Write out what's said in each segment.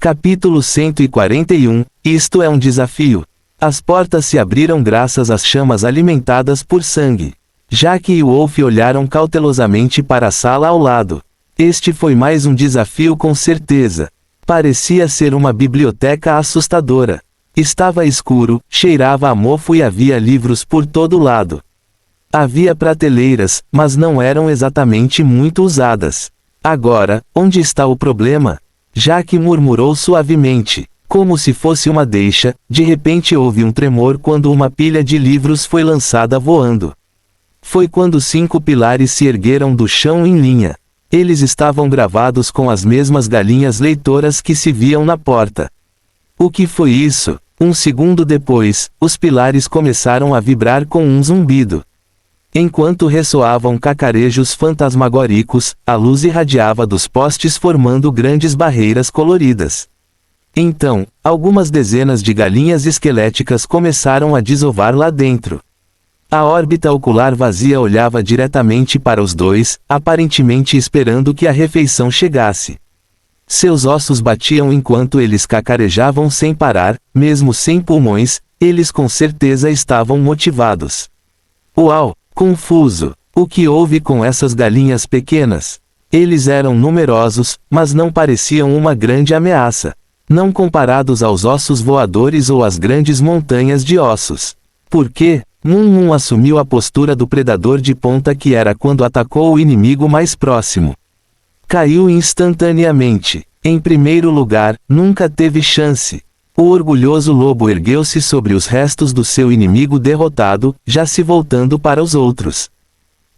Capítulo 141, Isto é um desafio. As portas se abriram graças às chamas alimentadas por sangue. Jack e Wolf olharam cautelosamente para a sala ao lado. Este foi mais um desafio com certeza. Parecia ser uma biblioteca assustadora. Estava escuro, cheirava a mofo e havia livros por todo lado. Havia prateleiras, mas não eram exatamente muito usadas. Agora, onde está o problema? Jack murmurou suavemente. Como se fosse uma deixa, de repente houve um tremor quando uma pilha de livros foi lançada voando. Foi quando 5 pilares se ergueram do chão em linha. Eles estavam gravados com as mesmas galinhas leitoras que se viam na porta. O que foi isso? Um segundo depois, os pilares começaram a vibrar com um zumbido. Enquanto ressoavam cacarejos fantasmagóricos, a luz irradiava dos postes formando grandes barreiras coloridas. Então, algumas dezenas de galinhas esqueléticas começaram a desovar lá dentro. A órbita ocular vazia olhava diretamente para os dois, aparentemente esperando que a refeição chegasse. Seus ossos batiam enquanto eles cacarejavam sem parar, mesmo sem pulmões, eles com certeza estavam motivados. Uau! Confuso! O que houve com essas galinhas pequenas? Eles eram numerosos, mas não pareciam uma grande ameaça. Não comparados aos ossos voadores ou às grandes montanhas de ossos. Por quê? Mum assumiu a postura do predador de ponta que era quando atacou o inimigo mais próximo. Caiu instantaneamente. Em primeiro lugar, nunca teve chance. O orgulhoso lobo ergueu-se sobre os restos do seu inimigo derrotado, já se voltando para os outros.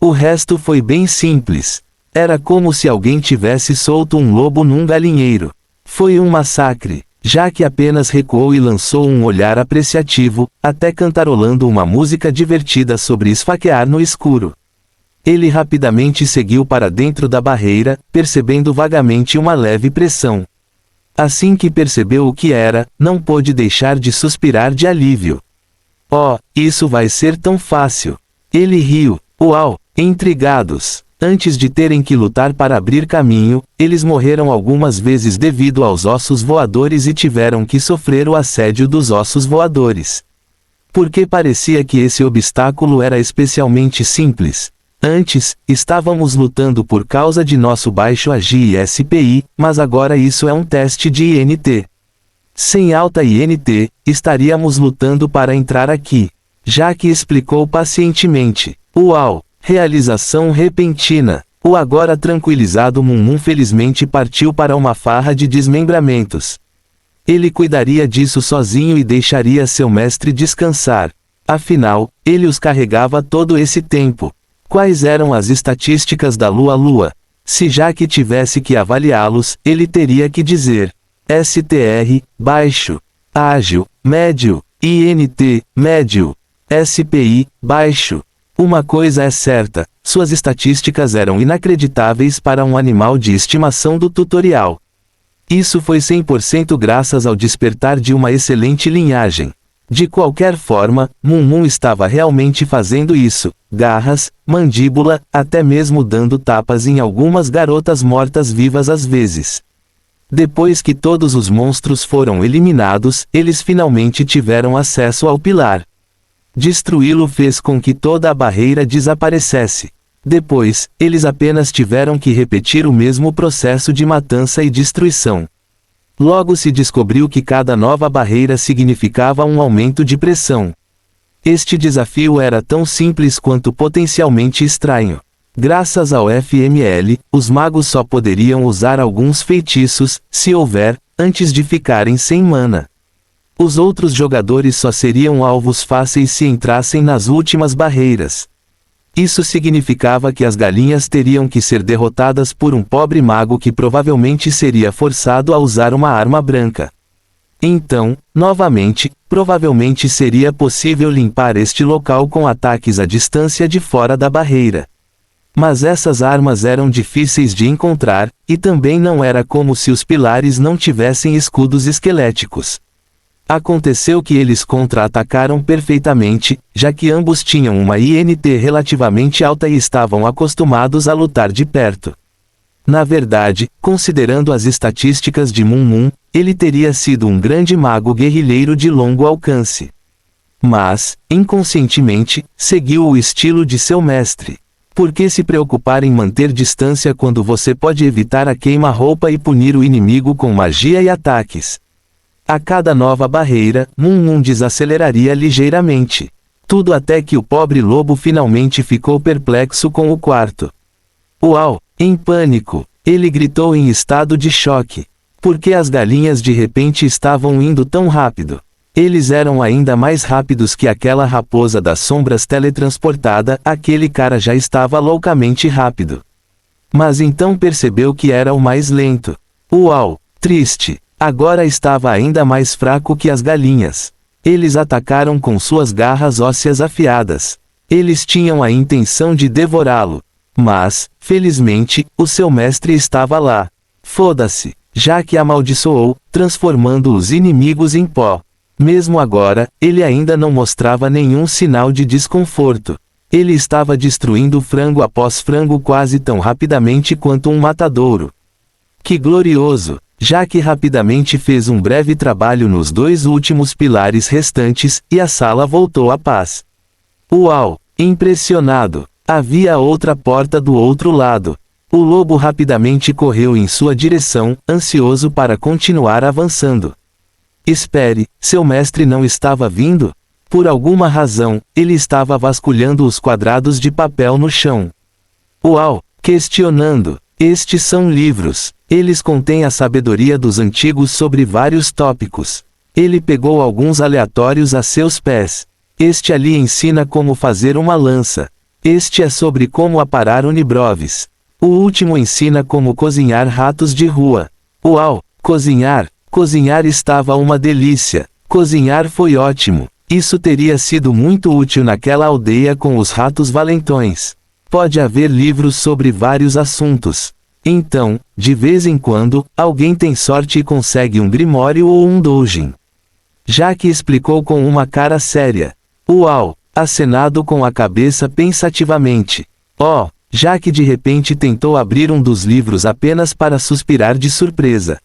O resto foi bem simples. Era como se alguém tivesse solto um lobo num galinheiro. Foi um massacre. Jack apenas recuou e lançou um olhar apreciativo, até cantarolando uma música divertida sobre esfaquear no escuro. Ele rapidamente seguiu para dentro da barreira, percebendo vagamente uma leve pressão. Assim que percebeu o que era, não pôde deixar de suspirar de alívio. Oh, isso vai ser tão fácil. Ele riu. Uau! Intrigados. Antes de terem que lutar para abrir caminho, eles morreram algumas vezes devido aos ossos voadores e tiveram que sofrer o assédio dos ossos voadores. Porque parecia que esse obstáculo era especialmente simples. Antes, estávamos lutando por causa de nosso baixo AGI e SPI, mas agora isso é um teste de INT. Sem alta INT, estaríamos lutando para entrar aqui. Jack explicou pacientemente. Uau! Realização repentina. O agora tranquilizado Mum felizmente partiu para uma farra de desmembramentos. Ele cuidaria disso sozinho e deixaria seu mestre descansar. Afinal, ele os carregava todo esse tempo. Quais eram as estatísticas da Lua-Lua? Se Jack tivesse que avaliá-los, ele teria que dizer: STR, baixo. Ágil, médio. INT, médio. SPI, baixo. Uma coisa é certa, suas estatísticas eram inacreditáveis para um animal de estimação do tutorial. Isso foi 100% graças ao despertar de uma excelente linhagem. De qualquer forma, Mum estava realmente fazendo isso, garras, mandíbula, até mesmo dando tapas em algumas garotas mortas-vivas às vezes. Depois que todos os monstros foram eliminados, eles finalmente tiveram acesso ao pilar. Destruí-lo fez com que toda a barreira desaparecesse. Depois, eles apenas tiveram que repetir o mesmo processo de matança e destruição. Logo se descobriu que cada nova barreira significava um aumento de pressão. Este desafio era tão simples quanto potencialmente estranho. Graças ao FML, os magos só poderiam usar alguns feitiços, se houver, antes de ficarem sem mana. Os outros jogadores só seriam alvos fáceis se entrassem nas últimas barreiras. Isso significava que as galinhas teriam que ser derrotadas por um pobre mago que provavelmente seria forçado a usar uma arma branca. Então, novamente, provavelmente seria possível limpar este local com ataques à distância de fora da barreira. Mas essas armas eram difíceis de encontrar, e também não era como se os pilares não tivessem escudos esqueléticos. Aconteceu que eles contra-atacaram perfeitamente, já que ambos tinham uma INT relativamente alta e estavam acostumados a lutar de perto. Na verdade, considerando as estatísticas de Mun, ele teria sido um grande mago guerrilheiro de longo alcance. Mas, inconscientemente, seguiu o estilo de seu mestre. Por que se preocupar em manter distância quando você pode evitar a queima-roupa e punir o inimigo com magia e ataques? A cada nova barreira, Mun desaceleraria ligeiramente. Tudo até que o pobre lobo finalmente ficou perplexo com o quarto. Uau! Em pânico, ele gritou em estado de choque. Por que as galinhas de repente estavam indo tão rápido? Eles eram ainda mais rápidos que aquela raposa das sombras teletransportada, aquele cara já estava loucamente rápido. Mas então percebeu que era o mais lento. Uau! Triste! Agora estava ainda mais fraco que as galinhas. Eles atacaram com suas garras ósseas afiadas. Eles tinham a intenção de devorá-lo. Mas, felizmente, o seu mestre estava lá. Foda-se, já que amaldiçoou, transformando os inimigos em pó. Mesmo agora, ele ainda não mostrava nenhum sinal de desconforto. Ele estava destruindo frango após frango quase tão rapidamente quanto um matadouro. Que glorioso! Já que rapidamente fez um breve trabalho nos 2 últimos pilares restantes, e a sala voltou à paz. Uau! Impressionado! Havia outra porta do outro lado. O lobo rapidamente correu em sua direção, ansioso para continuar avançando. Espere, seu mestre não estava vindo? Por alguma razão, ele estava vasculhando os quadrados de papel no chão. Uau! Questionando. Estes são livros. Eles contêm a sabedoria dos antigos sobre vários tópicos. Ele pegou alguns aleatórios a seus pés. Este ali ensina como fazer uma lança. Este é sobre como aparar unibroves. O último ensina como cozinhar ratos de rua. Uau! Cozinhar! Cozinhar estava uma delícia. Cozinhar foi ótimo. Isso teria sido muito útil naquela aldeia com os ratos valentões. Pode haver livros sobre vários assuntos. Então, de vez em quando, alguém tem sorte e consegue um grimório ou um doujin. Jaque explicou com uma cara séria. Uau! Acenado com a cabeça pensativamente. Oh! Jaque de repente tentou abrir um dos livros apenas para suspirar de surpresa.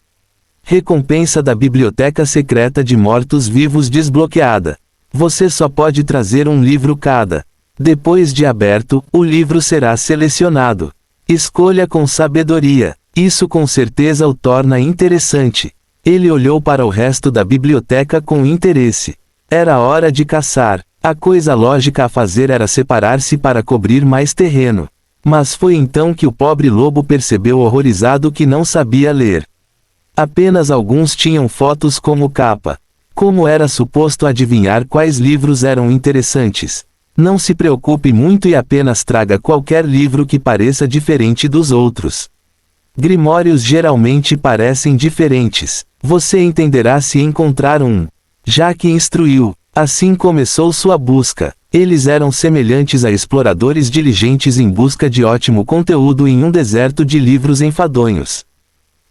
Recompensa da Biblioteca Secreta de Mortos-Vivos desbloqueada. Você só pode trazer um livro cada. Depois de aberto, o livro será selecionado. Escolha com sabedoria. Isso com certeza o torna interessante. Ele olhou para o resto da biblioteca com interesse. Era hora de caçar. A coisa lógica a fazer era separar-se para cobrir mais terreno. Mas foi então que o pobre lobo percebeu horrorizado que não sabia ler. Apenas alguns tinham fotos como capa. Como era suposto adivinhar quais livros eram interessantes? Não se preocupe muito e apenas traga qualquer livro que pareça diferente dos outros. Grimórios geralmente parecem diferentes. Você entenderá se encontrar um. Jaque instruiu. Assim começou sua busca. Eles eram semelhantes a exploradores diligentes em busca de ótimo conteúdo em um deserto de livros enfadonhos.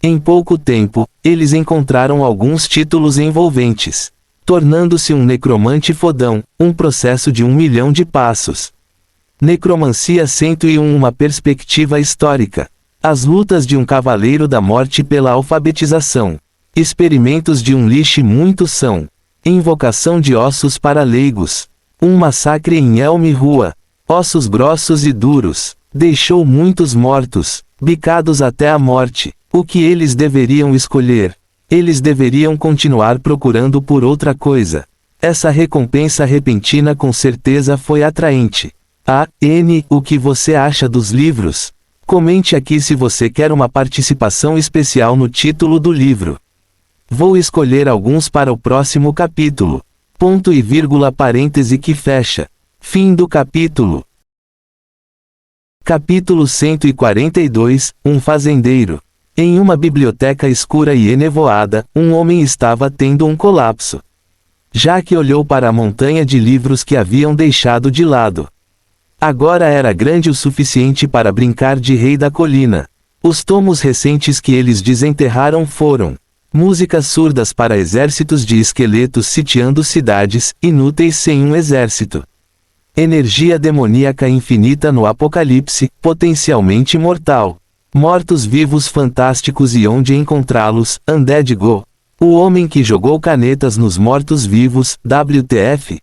Em pouco tempo, eles encontraram alguns títulos envolventes. Tornando-se um necromante fodão, um processo de 1 milhão de passos. Necromancia 101 uma perspectiva histórica. As lutas de um cavaleiro da morte pela alfabetização. Experimentos de um lixe muito são. Invocação de ossos para leigos. Um massacre em Elm Rua. Ossos grossos e duros. Deixou muitos mortos, bicados até a morte. O que eles deveriam escolher? Eles deveriam continuar procurando por outra coisa. Essa recompensa repentina com certeza foi atraente. O que você acha dos livros? Comente aqui se você quer uma participação especial no título do livro. Vou escolher alguns para o próximo capítulo. Ponto e vírgula parêntese que fecha. Fim do capítulo. Capítulo 142, Um fazendeiro. Em uma biblioteca escura e enevoada, um homem estava tendo um colapso. Jaque olhou para a montanha de livros que haviam deixado de lado. Agora era grande o suficiente para brincar de rei da colina. Os tomos recentes que eles desenterraram foram músicas surdas para exércitos de esqueletos sitiando cidades, inúteis sem um exército. Energia demoníaca infinita no apocalipse, potencialmente mortal. Mortos-vivos fantásticos e onde encontrá-los, Undead Go. O homem que jogou canetas nos mortos-vivos, WTF.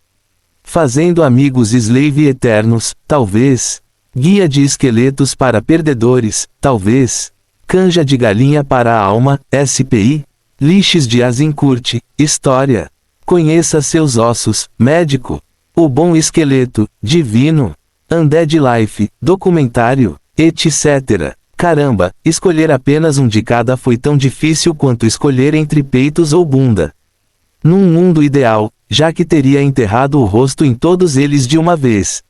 Fazendo amigos Slave eternos, talvez. Guia de esqueletos para perdedores, talvez. Canja de galinha para a alma, SPI. Lixes de Azincourt, história. Conheça seus ossos, médico. O bom esqueleto, divino. Undead Life, documentário, etc. Caramba, escolher apenas um de cada foi tão difícil quanto escolher entre peitos ou bunda. Num mundo ideal, Jack teria enterrado o rosto em todos eles de uma vez.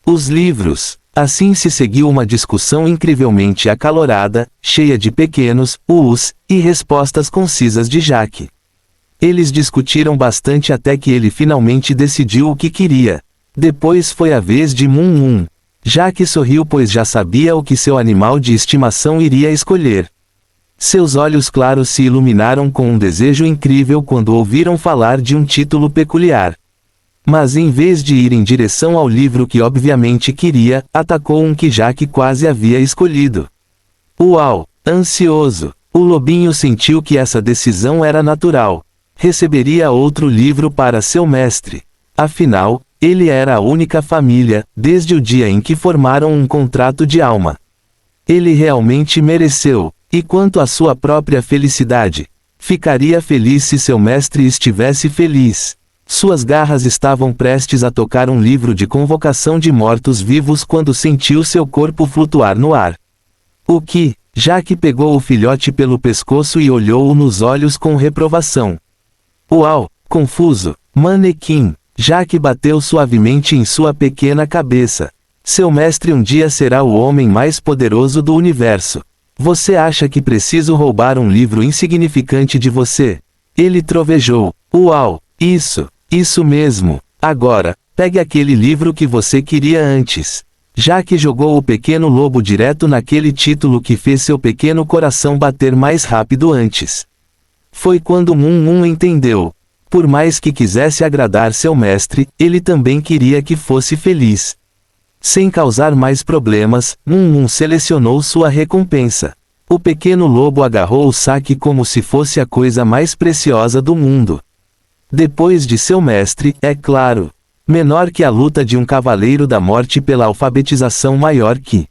Os livros. Assim se seguiu uma discussão incrivelmente acalorada, cheia de pequenos u's e respostas concisas de Jack. Eles discutiram bastante até que ele finalmente decidiu o que queria. Depois foi a vez de Moon. Jack sorriu pois já sabia o que seu animal de estimação iria escolher. Seus olhos claros se iluminaram com um desejo incrível quando ouviram falar de um título peculiar. Mas em vez de ir em direção ao livro que obviamente queria, atacou um que Jack quase havia escolhido. Uau! Ansioso! O lobinho sentiu que essa decisão era natural. Receberia outro livro para seu mestre. Afinal, ele era a única família, desde o dia em que formaram um contrato de alma. Ele realmente mereceu. E quanto à sua própria felicidade? Ficaria feliz se seu mestre estivesse feliz. Suas garras estavam prestes a tocar um livro de convocação de mortos-vivos quando sentiu seu corpo flutuar no ar. O que? Jack pegou o filhote pelo pescoço e olhou-o nos olhos com reprovação. Uau! Confuso. Manequim. Jack bateu suavemente em sua pequena cabeça. Seu mestre um dia será o homem mais poderoso do universo. Você acha que preciso roubar um livro insignificante de você? Ele trovejou. Uau! Isso mesmo. Agora, pegue aquele livro que você queria antes. Jack jogou o pequeno lobo direto naquele título que fez seu pequeno coração bater mais rápido antes. Foi quando Moon entendeu. Por mais que quisesse agradar seu mestre, ele também queria que fosse feliz. Sem causar mais problemas, Moon selecionou sua recompensa. O pequeno lobo agarrou o saque como se fosse a coisa mais preciosa do mundo. Depois de seu mestre, é claro. Menor que a luta de um cavaleiro da morte pela alfabetização maior que.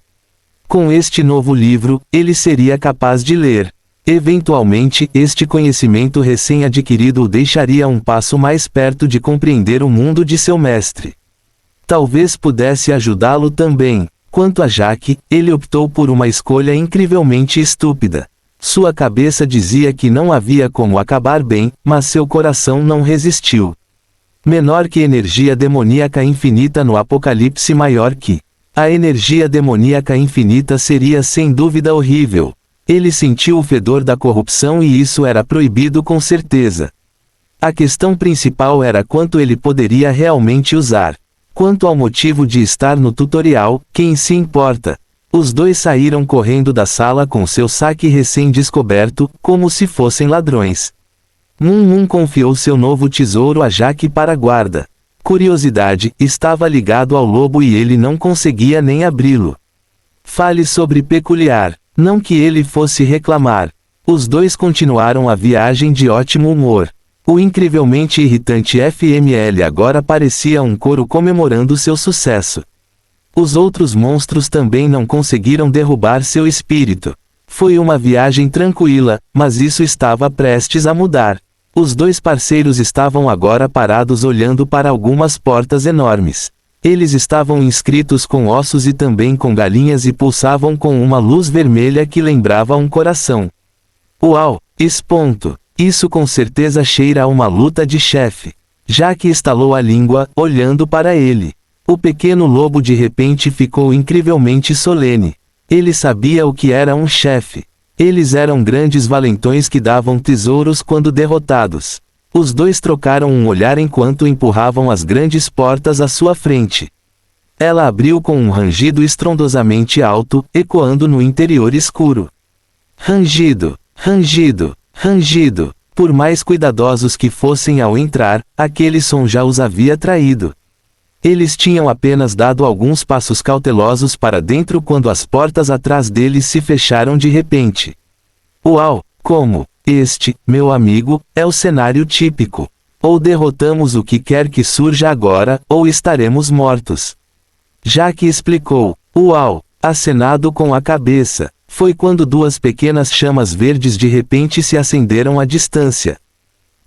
Com este novo livro, ele seria capaz de ler. Eventualmente, este conhecimento recém-adquirido o deixaria um passo mais perto de compreender o mundo de seu mestre. Talvez pudesse ajudá-lo também. Quanto a Jack, ele optou por uma escolha incrivelmente estúpida. Sua cabeça dizia que não havia como acabar bem, mas seu coração não resistiu. Menor que energia demoníaca infinita no apocalipse maior que. A energia demoníaca infinita seria sem dúvida horrível. Ele sentiu o fedor da corrupção e isso era proibido com certeza. A questão principal era quanto ele poderia realmente usar. Quanto ao motivo de estar no tutorial, quem se importa? Os dois saíram correndo da sala com seu saque recém-descoberto, como se fossem ladrões. Moon confiou seu novo tesouro a Jack para a guarda. Curiosidade, estava ligado ao lobo e ele não conseguia nem abri-lo. Fale sobre peculiar. Não que ele fosse reclamar. Os dois continuaram a viagem de ótimo humor. O incrivelmente irritante FML agora parecia um coro comemorando seu sucesso. Os outros monstros também não conseguiram derrubar seu espírito. Foi uma viagem tranquila, mas isso estava prestes a mudar. Os dois parceiros estavam agora parados olhando para algumas portas enormes. Eles estavam inscritos com ossos e também com galinhas e pulsavam com uma luz vermelha que lembrava um coração. Uau! Esponto! Isso com certeza cheira a uma luta de chefe. Jack estalou a língua, olhando para ele. O pequeno lobo de repente ficou incrivelmente solene. Ele sabia o que era um chefe. Eles eram grandes valentões que davam tesouros quando derrotados. Os dois trocaram um olhar enquanto empurravam as grandes portas à sua frente. Ela abriu com um rangido estrondosamente alto, ecoando no interior escuro. Rangido, rangido, rangido. Por mais cuidadosos que fossem ao entrar, aquele som já os havia traído. Eles tinham apenas dado alguns passos cautelosos para dentro quando as portas atrás deles se fecharam de repente. Uau! Como? Este, meu amigo, é o cenário típico. Ou derrotamos o que quer que surja agora, ou estaremos mortos. Jack explicou. Uau! Acenado com a cabeça. Foi quando duas pequenas chamas verdes de repente se acenderam à distância.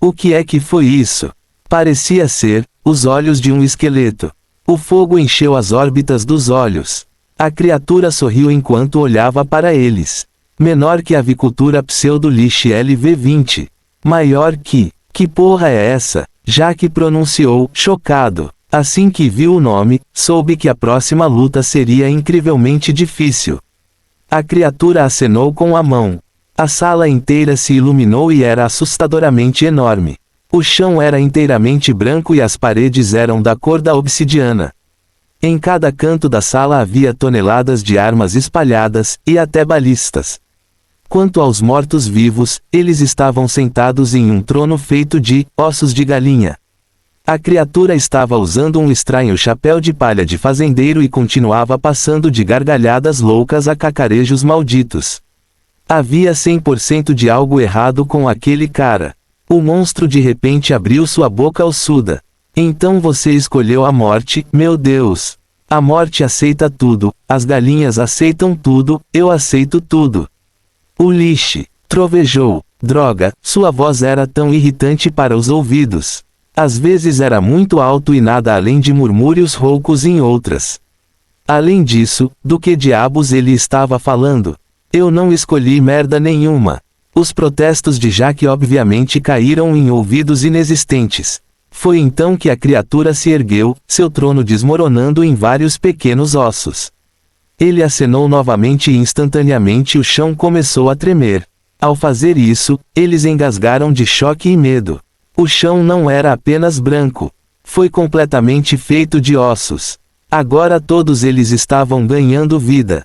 O que é que foi isso? Parecia ser os olhos de um esqueleto. O fogo encheu as órbitas dos olhos. A criatura sorriu enquanto olhava para eles. Menor que a avicultura pseudo-liche LV20. Maior que porra é essa? Jack pronunciou, chocado. Assim que viu o nome, soube que a próxima luta seria incrivelmente difícil. A criatura acenou com a mão. A sala inteira se iluminou e era assustadoramente enorme. O chão era inteiramente branco e as paredes eram da cor da obsidiana. Em cada canto da sala havia toneladas de armas espalhadas, e até balistas. Quanto aos mortos-vivos, eles estavam sentados em um trono feito de ossos de galinha. A criatura estava usando um estranho chapéu de palha de fazendeiro e continuava passando de gargalhadas loucas a cacarejos malditos. Havia 100% de algo errado com aquele cara. O monstro de repente abriu sua boca ossuda. Então você escolheu a morte, meu Deus. A morte aceita tudo, as galinhas aceitam tudo, eu aceito tudo. O Liche trovejou. Droga, sua voz era tão irritante para os ouvidos. Às vezes era muito alto e nada além de murmúrios roucos em outras. Além disso, do que diabos ele estava falando? Eu não escolhi merda nenhuma. Os protestos de Jack obviamente caíram em ouvidos inexistentes. Foi então que a criatura se ergueu, seu trono desmoronando em vários pequenos ossos. Ele acenou novamente e instantaneamente o chão começou a tremer. Ao fazer isso, eles engasgaram de choque e medo. O chão não era apenas branco. Foi completamente feito de ossos. Agora todos eles estavam ganhando vida.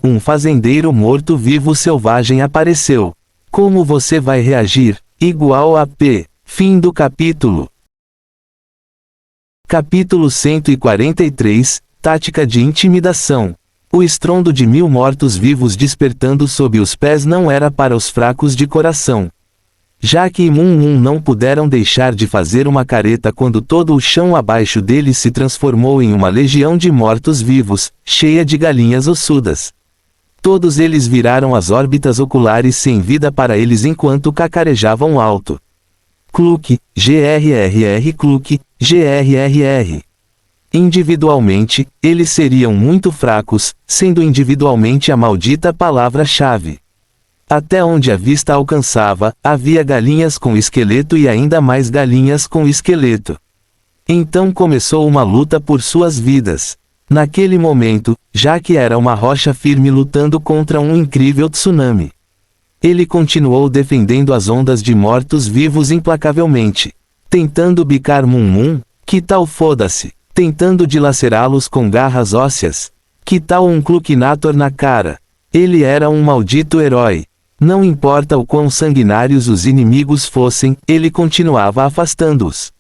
Um fazendeiro morto-vivo selvagem apareceu. Como você vai reagir? Igual a P. Fim do capítulo. Capítulo 143, Tática de intimidação. O estrondo de 1000 mortos-vivos despertando sob os pés não era para os fracos de coração. Jack e Moon não puderam deixar de fazer uma careta quando todo o chão abaixo deles se transformou em uma legião de mortos-vivos, cheia de galinhas ossudas. Todos eles viraram as órbitas oculares sem vida para eles enquanto cacarejavam alto. Cluck, grrr Cluck, grrr. Individualmente, eles seriam muito fracos, sendo individualmente a maldita palavra-chave. Até onde a vista alcançava, havia galinhas com esqueleto e ainda mais galinhas com esqueleto. Então começou uma luta por suas vidas. Naquele momento, Jack era uma rocha firme lutando contra um incrível tsunami. Ele continuou defendendo as ondas de mortos-vivos implacavelmente. Tentando bicar Moon, que tal foda-se? Tentando dilacerá-los com garras ósseas. Que tal um Cluckinator na cara? Ele era um maldito herói. Não importa o quão sanguinários os inimigos fossem, ele continuava afastando-os.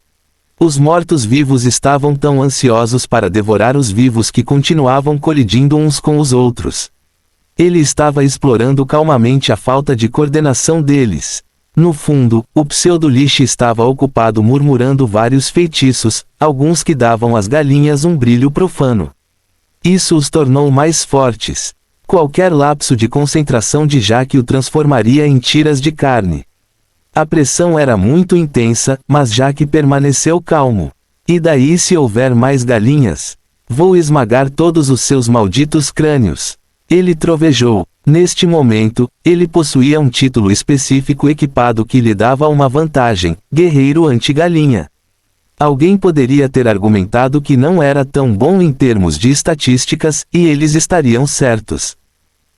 Os mortos-vivos estavam tão ansiosos para devorar os vivos que continuavam colidindo uns com os outros. Ele estava explorando calmamente a falta de coordenação deles. No fundo, o pseudo-liche estava ocupado murmurando vários feitiços, alguns que davam às galinhas um brilho profano. Isso os tornou mais fortes. Qualquer lapso de concentração de Jack o transformaria em tiras de carne. A pressão era muito intensa, mas Jack permaneceu calmo. E daí se houver mais galinhas? Vou esmagar todos os seus malditos crânios. Ele trovejou. Neste momento, ele possuía um título específico equipado que lhe dava uma vantagem: guerreiro anti-galinha. Alguém poderia ter argumentado que não era tão bom em termos de estatísticas, e eles estariam certos.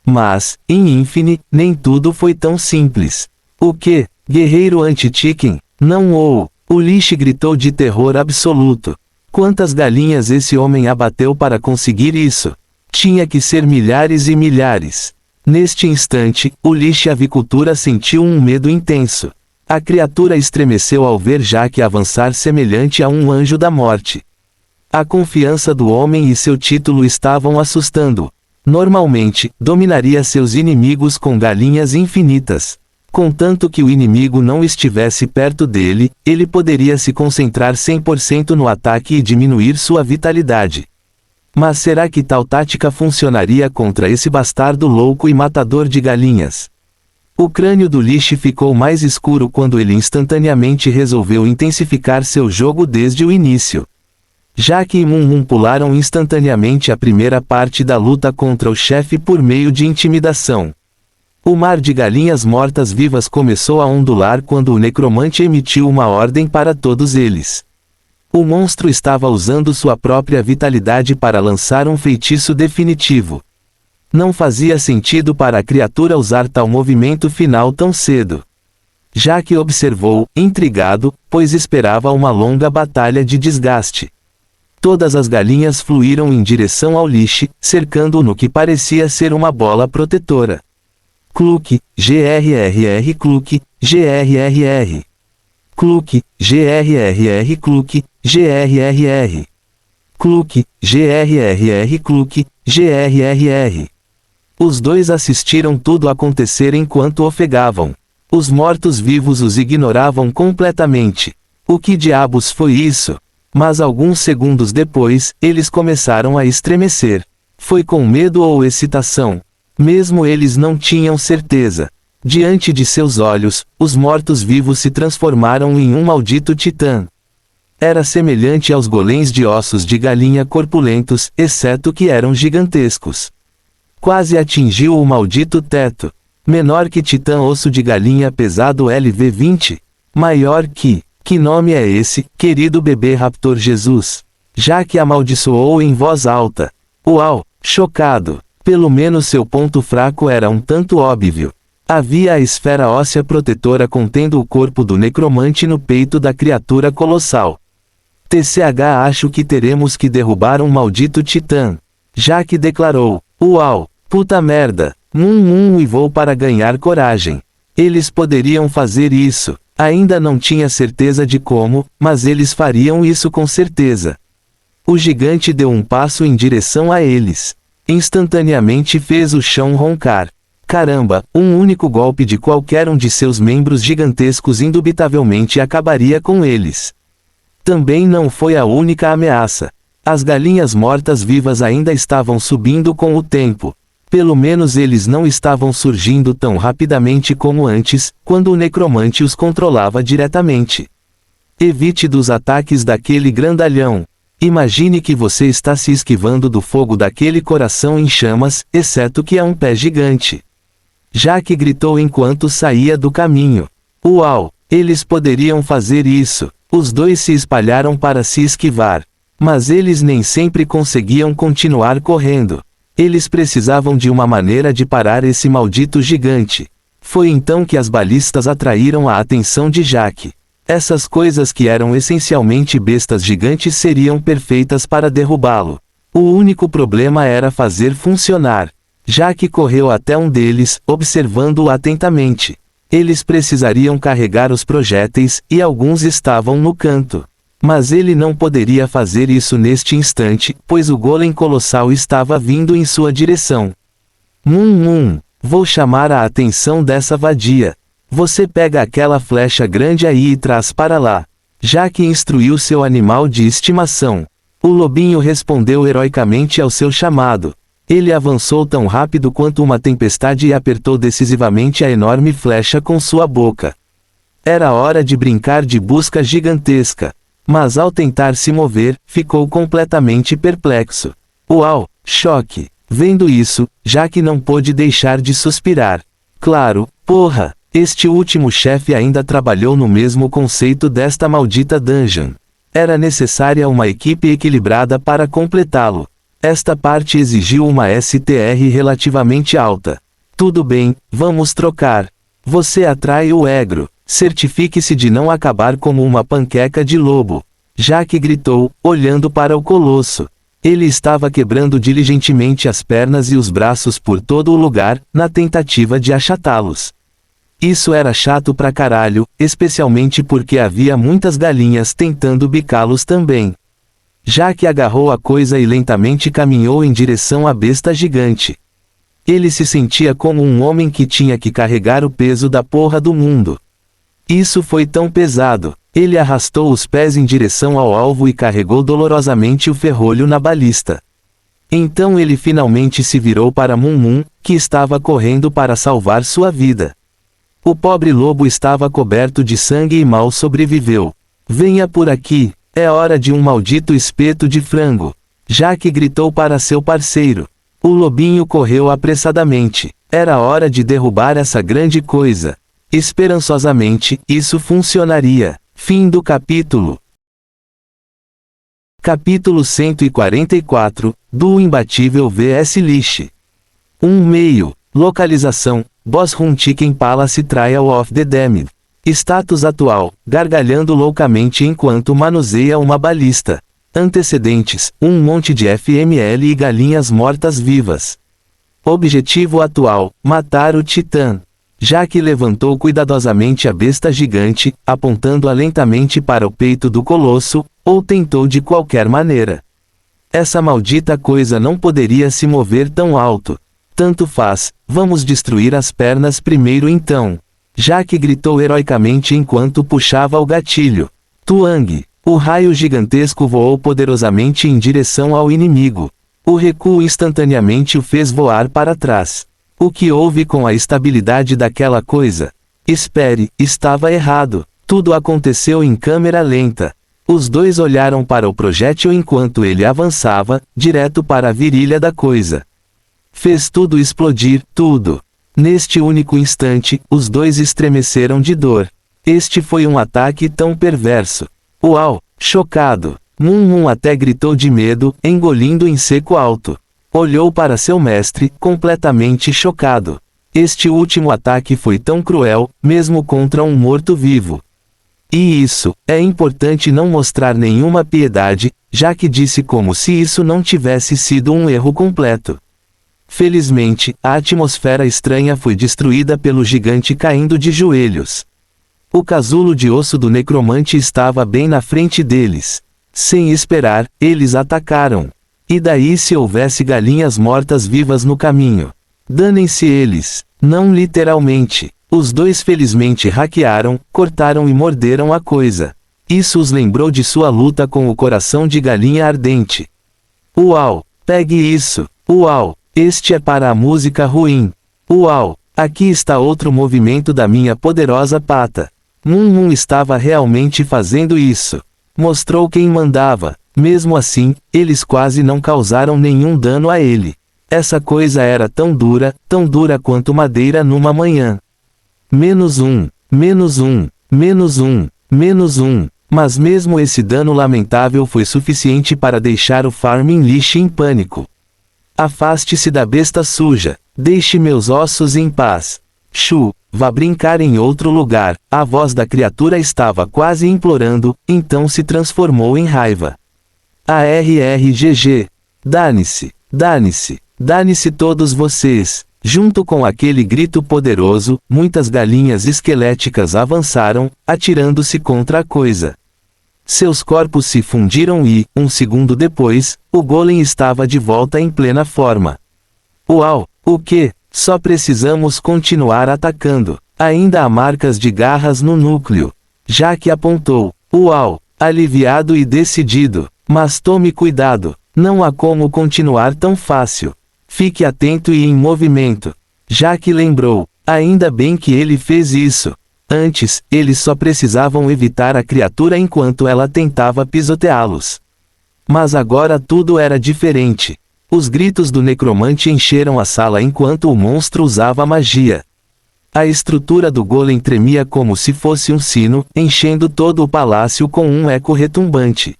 Mas, em Infinite, nem tudo foi tão simples. O que? Guerreiro anti-chicken? Não o Liche gritou de terror absoluto. Quantas galinhas esse homem abateu para conseguir isso? Tinha que ser milhares e milhares. Neste instante, o Liche avicultura sentiu um medo intenso. A criatura estremeceu ao ver Jack avançar semelhante a um anjo da morte. A confiança do homem e seu título estavam assustando. Normalmente, dominaria seus inimigos com galinhas infinitas. Contanto que o inimigo não estivesse perto dele, ele poderia se concentrar 100% no ataque e diminuir sua vitalidade. Mas será que tal tática funcionaria contra esse bastardo louco e matador de galinhas? O crânio do Lich ficou mais escuro quando ele instantaneamente resolveu intensificar seu jogo desde o início. Jaque e Mum pularam instantaneamente a primeira parte da luta contra o chefe por meio de intimidação. O mar de galinhas mortas-vivas começou a ondular quando o necromante emitiu uma ordem para todos eles. O monstro estava usando sua própria vitalidade para lançar um feitiço definitivo. Não fazia sentido para a criatura usar tal movimento final tão cedo. Jaque observou, intrigado, pois esperava uma longa batalha de desgaste. Todas as galinhas fluíram em direção ao Lich, cercando-o no que parecia ser uma bola protetora. Cluck, GRRR Cluck, GRRR. Cluck, GRRR Cluck, GRRR. Cluck, GRRR Cluck, GRRR. Os dois assistiram tudo acontecer enquanto ofegavam. Os mortos-vivos os ignoravam completamente. O que diabos foi isso? Mas alguns segundos depois, eles começaram a estremecer. Foi com medo ou excitação? Mesmo eles não tinham certeza. Diante de seus olhos, os mortos-vivos se transformaram em um maldito titã. Era semelhante aos golems de ossos de galinha corpulentos, exceto que eram gigantescos. Quase atingiu o maldito teto. Menor que titã osso de galinha pesado LV-20. Maior que... Que nome é esse, querido bebê raptor Jesus? Jaque amaldiçoou em voz alta. Uau, chocado. Pelo menos seu ponto fraco era um tanto óbvio. Havia a esfera óssea protetora contendo o corpo do necromante no peito da criatura colossal. TCH acho que teremos que derrubar um maldito titã. Jaque declarou. Uau, puta merda. Uivou para ganhar coragem. Eles poderiam fazer isso. Ainda não tinha certeza de como, mas eles fariam isso com certeza. O gigante deu um passo em direção a eles. Instantaneamente fez o chão roncar. Caramba, um único golpe de qualquer um de seus membros gigantescos indubitavelmente acabaria com eles. Também não foi a única ameaça. As galinhas mortas-vivas ainda estavam subindo com o tempo. Pelo menos eles não estavam surgindo tão rapidamente como antes, quando o necromante os controlava diretamente. Evite dos ataques daquele grandalhão. Imagine que você está se esquivando do fogo daquele coração em chamas, exceto que é um pé gigante. Jaque gritou enquanto saía do caminho. Uau, eles poderiam fazer isso. Os dois se espalharam para se esquivar. Mas eles nem sempre conseguiam continuar correndo. Eles precisavam de uma maneira de parar esse maldito gigante. Foi então que as balistas atraíram a atenção de Jaque. Essas coisas que eram essencialmente bestas gigantes seriam perfeitas para derrubá-lo. O único problema era fazer funcionar. Jaque correu até um deles, observando-o atentamente. Eles precisariam carregar os projéteis, e alguns estavam no canto. Mas ele não poderia fazer isso neste instante, pois o golem colossal estava vindo em sua direção. Vou chamar a atenção dessa vadia. Você pega aquela flecha grande aí e traz para lá. Jaque instruiu seu animal de estimação. O lobinho respondeu heroicamente ao seu chamado. Ele avançou tão rápido quanto uma tempestade e apertou decisivamente a enorme flecha com sua boca. Era hora de brincar de busca gigantesca. Mas ao tentar se mover, ficou completamente perplexo. Uau, choque! Vendo isso, Jaque não pôde deixar de suspirar. Claro, porra! Este último chefe ainda trabalhou no mesmo conceito desta maldita dungeon. Era necessária uma equipe equilibrada para completá-lo. Esta parte exigiu uma STR relativamente alta. Tudo bem, vamos trocar. Você atrai o egro. Certifique-se de não acabar como uma panqueca de lobo. Jaque gritou, olhando para o colosso. Ele estava quebrando diligentemente as pernas e os braços por todo o lugar, na tentativa de achatá-los. Isso era chato pra caralho, especialmente porque havia muitas galinhas tentando bicá-los também. Jaque agarrou a coisa e lentamente caminhou em direção à besta gigante. Ele se sentia como um homem que tinha que carregar o peso da porra do mundo. Isso foi tão pesado. Ele arrastou os pés em direção ao alvo e carregou dolorosamente o ferrolho na balista. Então ele finalmente se virou para Mum-Mum, que estava correndo para salvar sua vida. O pobre lobo estava coberto de sangue e mal sobreviveu. Venha por aqui, é hora de um maldito espeto de frango. Jaque gritou para seu parceiro. O lobinho correu apressadamente. Era hora de derrubar essa grande coisa. Esperançosamente, isso funcionaria. Fim do capítulo. Capítulo 144, do Imbatível vs Lich. 1/2. Localização, Boss Run Chicken Palace Trial of the Damned. Status atual, gargalhando loucamente enquanto manuseia uma balista. Antecedentes, um monte de FML e galinhas mortas-vivas. Objetivo atual, matar o Titã. Jaque levantou cuidadosamente a besta gigante, apontando-a lentamente para o peito do colosso, ou tentou de qualquer maneira. Essa maldita coisa não poderia se mover tão alto. Tanto faz, vamos destruir as pernas primeiro então. Jaque gritou heroicamente enquanto puxava o gatilho. Tuang! O raio gigantesco voou poderosamente em direção ao inimigo. O recuo instantaneamente o fez voar para trás. O que houve com a estabilidade daquela coisa? Espere, estava errado. Tudo aconteceu em câmera lenta. Os dois olharam para o projétil enquanto ele avançava, direto para a virilha da coisa. Fez tudo explodir, tudo. Neste único instante, os dois estremeceram de dor. Este foi um ataque tão perverso. Uau! Chocado. Mum até gritou de medo, engolindo em seco alto. Olhou para seu mestre, completamente chocado. Este último ataque foi tão cruel, mesmo contra um morto-vivo. E isso, é importante não mostrar nenhuma piedade, já que disse como se isso não tivesse sido um erro completo. Felizmente, a atmosfera estranha foi destruída pelo gigante caindo de joelhos. O casulo de osso do necromante estava bem na frente deles. Sem esperar, eles atacaram. E daí se houvesse galinhas mortas-vivas no caminho? Danem-se eles. Não literalmente. Os dois felizmente hackearam, cortaram e morderam a coisa. Isso os lembrou de sua luta com o coração de galinha ardente. Uau! Pegue isso! Uau! Este é para a música ruim. Uau! Aqui está outro movimento da minha poderosa pata. Mum estava realmente fazendo isso. Mostrou quem mandava. Mesmo assim, eles quase não causaram nenhum dano a ele. Essa coisa era tão dura quanto madeira numa manhã. -1, -1, -1, -1. Mas mesmo esse dano lamentável foi suficiente para deixar o Farming Lich em pânico. Afaste-se da besta suja. Deixe meus ossos em paz. Shu, vá brincar em outro lugar. A voz da criatura estava quase implorando, então se transformou em raiva. ARRGG. Dane-se, dane-se, dane-se todos vocês. Junto com aquele grito poderoso, muitas galinhas esqueléticas avançaram, atirando-se contra a coisa. Seus corpos se fundiram e, um segundo depois, o golem estava de volta em plena forma. Uau! O que? Só precisamos continuar atacando. Ainda há marcas de garras no núcleo. Jaque apontou. Uau! Aliviado e decidido. Mas tome cuidado. Não há como continuar tão fácil. Fique atento e em movimento. Jaque lembrou. Ainda bem que ele fez isso. Antes, eles só precisavam evitar a criatura enquanto ela tentava pisoteá-los. Mas agora tudo era diferente. Os gritos do necromante encheram a sala enquanto o monstro usava magia. A estrutura do golem tremia como se fosse um sino, enchendo todo o palácio com um eco retumbante.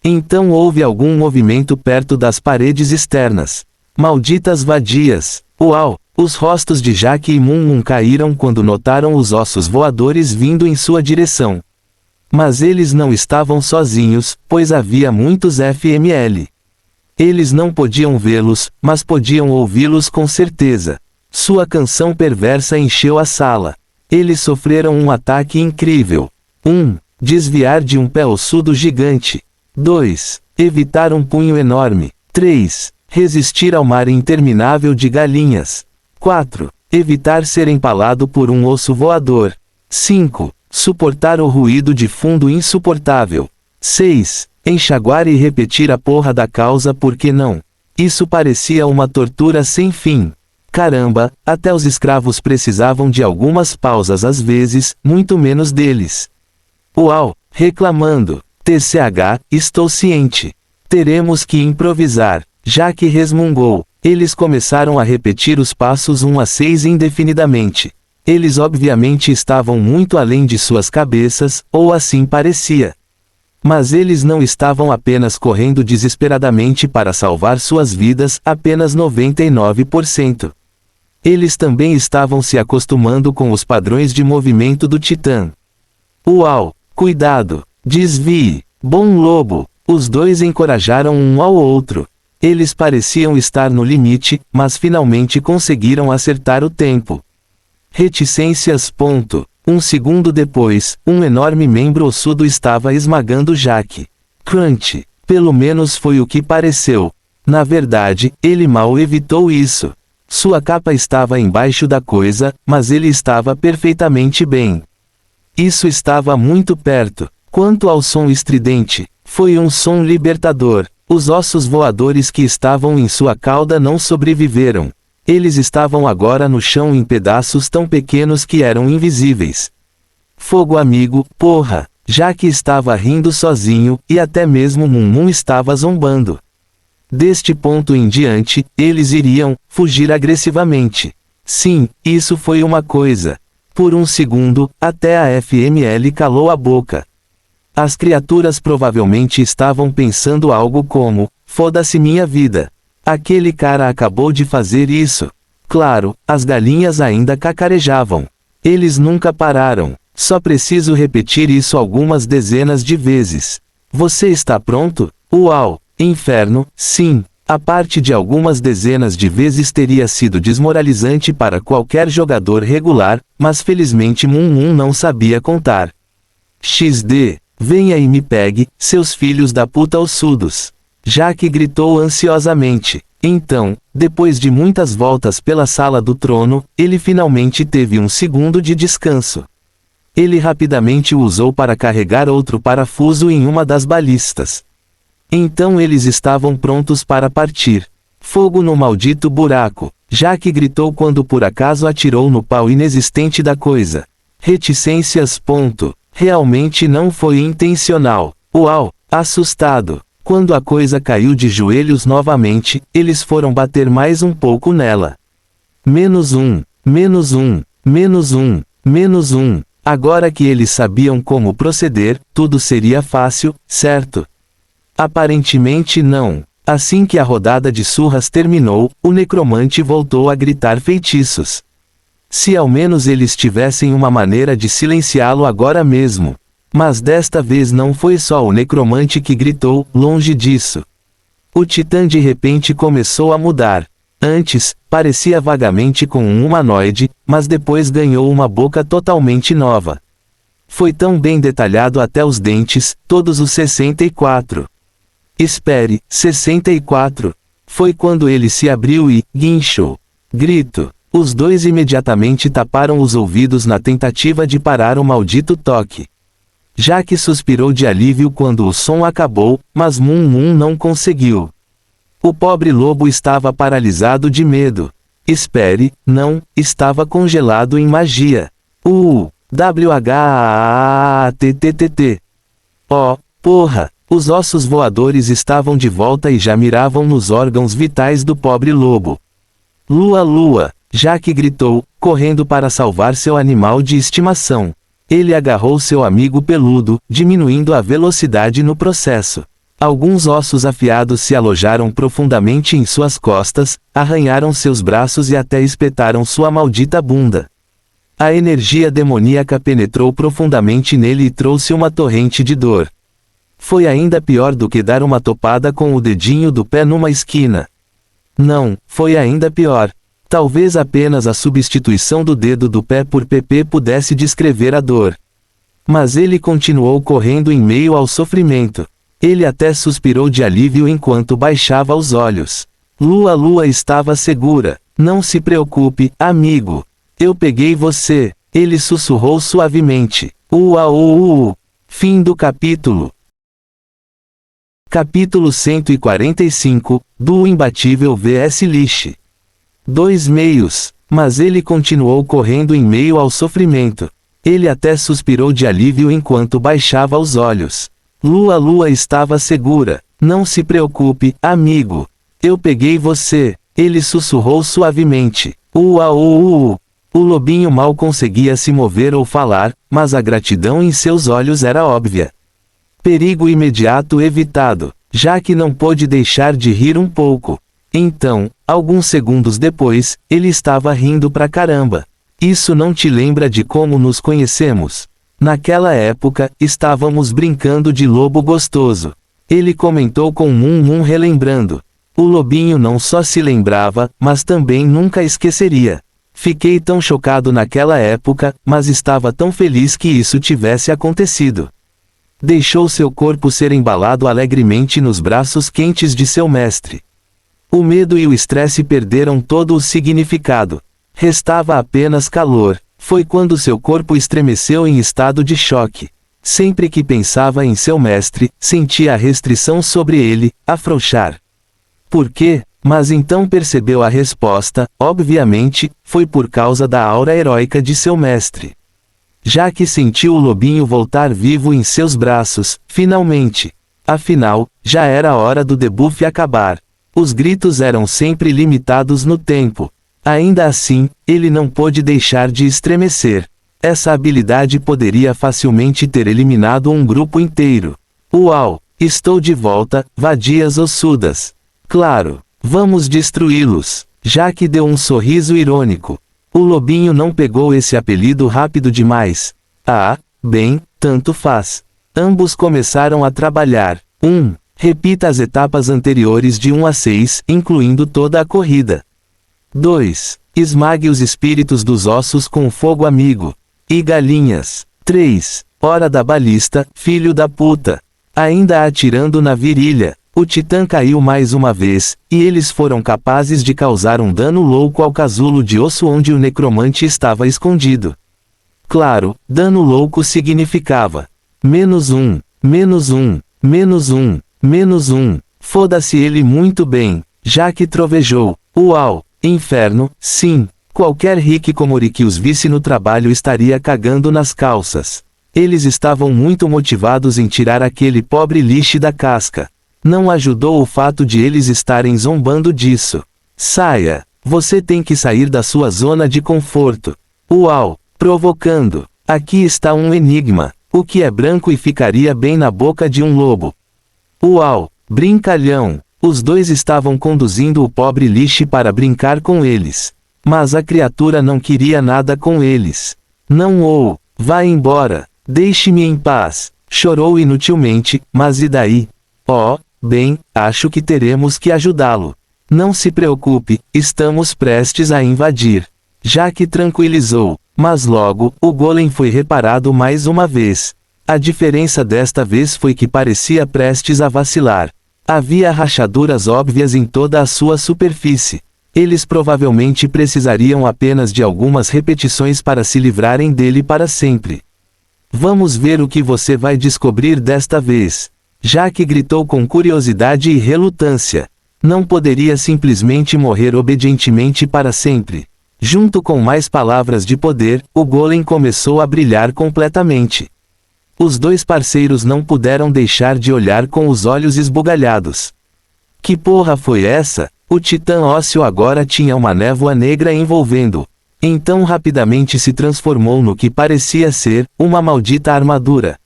Então houve algum movimento perto das paredes externas. Malditas vadias! Uau! Os rostos de Jaque e Mum caíram quando notaram os ossos voadores vindo em sua direção. Mas eles não estavam sozinhos, pois havia muitos FML. Eles não podiam vê-los, mas podiam ouvi-los com certeza. Sua canção perversa encheu a sala. Eles sofreram um ataque incrível. Desviar de um pé ossudo gigante. 2. Evitar um punho enorme. 3. Resistir ao mar interminável de galinhas. 4. Evitar ser empalado por um osso voador. 5. Suportar o ruído de fundo insuportável. 6. Enxaguar e repetir a porra da causa por que não. Isso parecia uma tortura sem fim. Caramba, até os escravos precisavam de algumas pausas às vezes, muito menos deles. Uau, reclamando. TCH, estou ciente. Teremos que improvisar. Jack resmungou. Eles começaram a repetir os passos 1 a 6 indefinidamente. Eles obviamente estavam muito além de suas cabeças, ou assim parecia. Mas eles não estavam apenas correndo desesperadamente para salvar suas vidas, apenas 99%. Eles também estavam se acostumando com os padrões de movimento do Titã. Uau! Cuidado! Desvie! Bom lobo! Os dois encorajaram um ao outro. Eles pareciam estar no limite, mas finalmente conseguiram acertar o tempo. Reticências. Um segundo depois, um enorme membro ossudo estava esmagando Jack. Crunch. Pelo menos foi o que pareceu. Na verdade, ele mal evitou isso. Sua capa estava embaixo da coisa, mas ele estava perfeitamente bem. Isso estava muito perto. Quanto ao som estridente, foi um som libertador. Os ossos voadores que estavam em sua cauda não sobreviveram. Eles estavam agora no chão em pedaços tão pequenos que eram invisíveis. Fogo amigo, porra! Jack estava rindo sozinho, e até mesmo Mum estava zombando. Deste ponto em diante, eles iriam fugir agressivamente. Sim, isso foi uma coisa. Por um segundo, até a FML calou a boca. As criaturas provavelmente estavam pensando algo como: foda-se minha vida. Aquele cara acabou de fazer isso. Claro, as galinhas ainda cacarejavam. Eles nunca pararam. Só preciso repetir isso algumas dezenas de vezes. Você está pronto? Uau! Inferno, sim. A parte de algumas dezenas de vezes teria sido desmoralizante para qualquer jogador regular, mas felizmente Mum não sabia contar. XD. Venha e me pegue, seus filhos da puta ossudos. Jack gritou ansiosamente. Então, depois de muitas voltas pela sala do trono, ele finalmente teve um segundo de descanso. Ele rapidamente o usou para carregar outro parafuso em uma das balistas. Então eles estavam prontos para partir. Fogo no maldito buraco. Jack gritou quando por acaso atirou no pau inexistente da coisa. Reticências. Realmente não foi intencional. Uau! Assustado. Quando a coisa caiu de joelhos novamente, eles foram bater mais um pouco nela. -1, -1, -1, -1. Agora que eles sabiam como proceder, tudo seria fácil, certo? Aparentemente não. Assim que a rodada de surras terminou, o necromante voltou a gritar feitiços. Se ao menos eles tivessem uma maneira de silenciá-lo agora mesmo. Mas desta vez não foi só o necromante que gritou, longe disso. O Titã de repente começou a mudar. Antes, parecia vagamente com um humanoide, mas depois ganhou uma boca totalmente nova. Foi tão bem detalhado até os dentes, todos os 64. Espere, 64. Foi quando ele se abriu e guinchou. Grito. Os dois imediatamente taparam os ouvidos na tentativa de parar o maldito toque. Jack suspirou de alívio quando o som acabou, mas Mum não conseguiu. O pobre lobo estava paralisado de medo. Espere, não, estava congelado em magia. WHAATTT. Oh, porra! Os ossos voadores estavam de volta e já miravam nos órgãos vitais do pobre lobo. Lua! Jack gritou, correndo para salvar seu animal de estimação. Ele agarrou seu amigo peludo, diminuindo a velocidade no processo. Alguns ossos afiados se alojaram profundamente em suas costas, arranharam seus braços e até espetaram sua maldita bunda. A energia demoníaca penetrou profundamente nele e trouxe uma torrente de dor. Foi ainda pior do que dar uma topada com o dedinho do pé numa esquina. Não, foi ainda pior. Talvez apenas a substituição do dedo do pé por PP pudesse descrever a dor. Mas ele continuou correndo em meio ao sofrimento. Ele até suspirou de alívio enquanto baixava os olhos. Lua estava segura. Não se preocupe, amigo. Eu peguei você. Ele sussurrou suavemente. Fim do capítulo. Capítulo 145, do imbatível vs Lish. 2 meios. Mas ele continuou correndo em meio ao sofrimento. Ele até suspirou de alívio enquanto baixava os olhos. Lua estava segura. Não se preocupe, amigo. Eu peguei você. Ele sussurrou suavemente. O lobinho mal conseguia se mover ou falar, mas a gratidão em seus olhos era óbvia. Perigo imediato evitado, já que não pôde deixar de rir um pouco. Então, alguns segundos depois, ele estava rindo pra caramba. Isso não te lembra de como nos conhecemos? Naquela época, estávamos brincando de lobo gostoso. Ele comentou com relembrando. O lobinho não só se lembrava, mas também nunca esqueceria. Fiquei tão chocado naquela época, mas estava tão feliz que isso tivesse acontecido. Deixou seu corpo ser embalado alegremente nos braços quentes de seu mestre. O medo e o estresse perderam todo o significado. Restava apenas calor. Foi quando seu corpo estremeceu em estado de choque. Sempre que pensava em seu mestre, sentia a restrição sobre ele, afrouxar. Por quê? Mas então percebeu a resposta, obviamente, foi por causa da aura heróica de seu mestre. Já que sentiu o lobinho voltar vivo em seus braços, finalmente. Afinal, já era hora do debuff acabar. Os gritos eram sempre limitados no tempo. Ainda assim, ele não pôde deixar de estremecer. Essa habilidade poderia facilmente ter eliminado um grupo inteiro. Uau! Estou de volta, vadias ossudas. Claro, vamos destruí-los. Jaque deu um sorriso irônico. O lobinho não pegou esse apelido rápido demais. Bem, tanto faz. Ambos começaram a trabalhar. 1. Repita as etapas anteriores de 1 a 6, incluindo toda a corrida. 2. Esmague os espíritos dos ossos com fogo amigo. E galinhas. 3. Hora da balista, filho da puta. Ainda atirando na virilha. O titã caiu mais uma vez, e eles foram capazes de causar um dano louco ao casulo de osso onde o necromante estava escondido. Claro, dano louco significava -1, -1, -1, -1. Foda-se ele muito bem, já que trovejou. Uau! Inferno, sim. Qualquer hikikomori que os visse no trabalho estaria cagando nas calças. Eles estavam muito motivados em tirar aquele pobre lixo da casca. Não ajudou o fato de eles estarem zombando disso. Saia. Você tem que sair da sua zona de conforto. Uau! Provocando. Aqui está um enigma. O que é branco e ficaria bem na boca de um lobo? Uau! Brincalhão. Os dois estavam conduzindo o pobre lixo para brincar com eles. Mas a criatura não queria nada com eles. Não, vá embora. Deixe-me em paz. Chorou inutilmente, mas e daí? Bem, acho que teremos que ajudá-lo. Não se preocupe, estamos prestes a invadir. Jaque tranquilizou, mas logo, o golem foi reparado mais uma vez. A diferença desta vez foi que parecia prestes a vacilar. Havia rachaduras óbvias em toda a sua superfície. Eles provavelmente precisariam apenas de algumas repetições para se livrarem dele para sempre. Vamos ver o que você vai descobrir desta vez. Jaque gritou com curiosidade e relutância. Não poderia simplesmente morrer obedientemente para sempre. Junto com mais palavras de poder, o golem começou a brilhar completamente. Os dois parceiros não puderam deixar de olhar com os olhos esbugalhados. Que porra foi essa? O titã ósseo agora tinha uma névoa negra envolvendo-o. Então rapidamente se transformou no que parecia ser uma maldita armadura.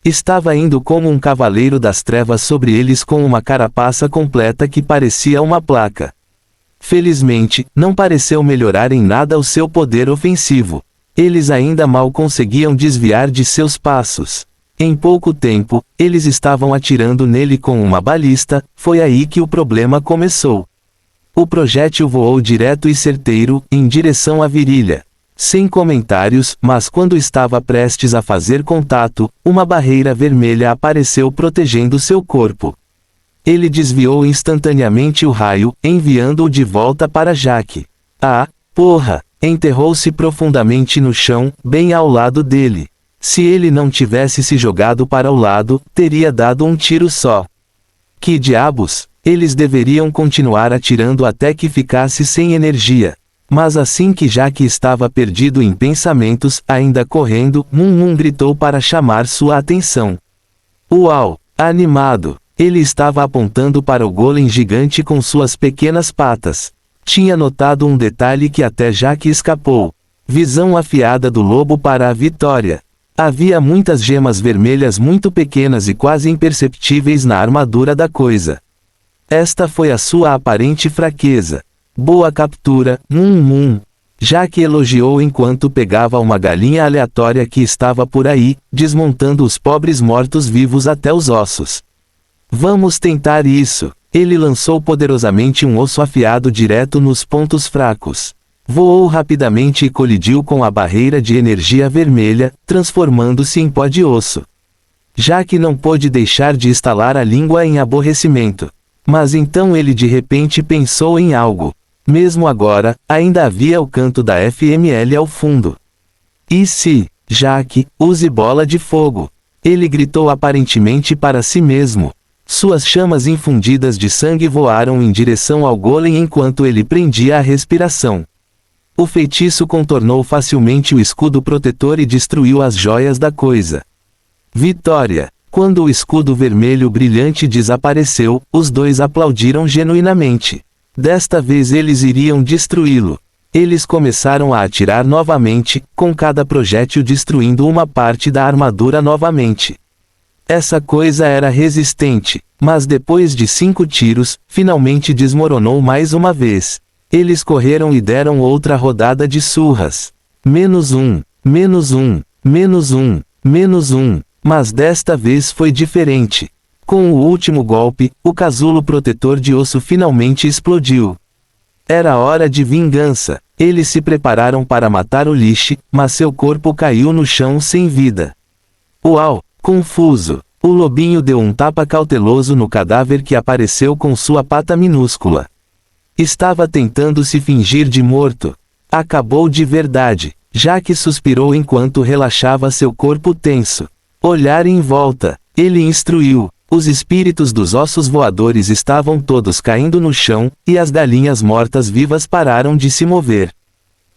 Estava indo como um cavaleiro das trevas sobre eles com uma carapaça completa que parecia uma placa. Felizmente, não pareceu melhorar em nada o seu poder ofensivo. Eles ainda mal conseguiam desviar de seus passos. Em pouco tempo, eles estavam atirando nele com uma balista, foi aí que o problema começou. O projétil voou direto e certeiro, em direção à virilha. Sem comentários, mas quando estava prestes a fazer contato, uma barreira vermelha apareceu protegendo seu corpo. Ele desviou instantaneamente o raio, enviando-o de volta para Jaque. Ah, porra! Enterrou-se profundamente no chão, bem ao lado dele. Se ele não tivesse se jogado para o lado, teria dado um tiro só. Que diabos? Eles deveriam continuar atirando até que ficasse sem energia. Mas assim que Jaque estava perdido em pensamentos, ainda correndo, Mum gritou para chamar sua atenção. Uau! Animado! Ele estava apontando para o golem gigante com suas pequenas patas. Tinha notado um detalhe que até Jaque escapou. Visão afiada do lobo para a vitória. Havia muitas gemas vermelhas muito pequenas e quase imperceptíveis na armadura da coisa. Esta foi a sua aparente fraqueza. Boa captura, Jaque elogiou enquanto pegava uma galinha aleatória que estava por aí, desmontando os pobres mortos-vivos até os ossos. Vamos tentar isso. Ele lançou poderosamente um osso afiado direto nos pontos fracos. Voou rapidamente e colidiu com a barreira de energia vermelha, transformando-se em pó de osso. Jaque não pôde deixar de estalar a língua em aborrecimento. Mas então ele de repente pensou em algo. Mesmo agora, ainda havia o canto da FML ao fundo. E se, Jaque, use bola de fogo? Ele gritou aparentemente para si mesmo. Suas chamas infundidas de sangue voaram em direção ao golem enquanto ele prendia a respiração. O feitiço contornou facilmente o escudo protetor e destruiu as joias da coisa. Vitória! Quando o escudo vermelho brilhante desapareceu, os dois aplaudiram genuinamente. Desta vez eles iriam destruí-lo. Eles começaram a atirar novamente, com cada projétil destruindo uma parte da armadura novamente. Essa coisa era resistente, mas depois de 5 tiros, finalmente desmoronou mais uma vez. Eles correram e deram outra rodada de surras. -1, -1, -1, -1, mas desta vez foi diferente. Com o último golpe, o casulo protetor de osso finalmente explodiu. Era hora de vingança. Eles se prepararam para matar o Lich, mas seu corpo caiu no chão sem vida. Uau! Confuso. O lobinho deu um tapa cauteloso no cadáver que apareceu com sua pata minúscula. Estava tentando se fingir de morto. Acabou de verdade. Jaque suspirou enquanto relaxava seu corpo tenso. Olhar em volta. Ele instruiu. Os espíritos dos ossos voadores estavam todos caindo no chão, e as galinhas mortas-vivas pararam de se mover.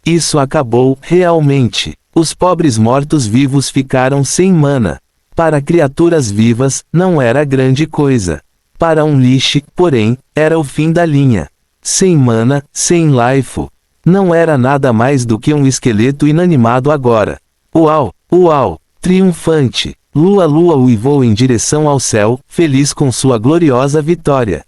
Isso acabou, realmente. Os pobres mortos-vivos ficaram sem mana. Para criaturas vivas, não era grande coisa. Para um Lich, porém, era o fim da linha. Sem mana, sem life. Não era nada mais do que um esqueleto inanimado agora. Uau, uau, triunfante. Lua uivou em direção ao céu, feliz com sua gloriosa vitória.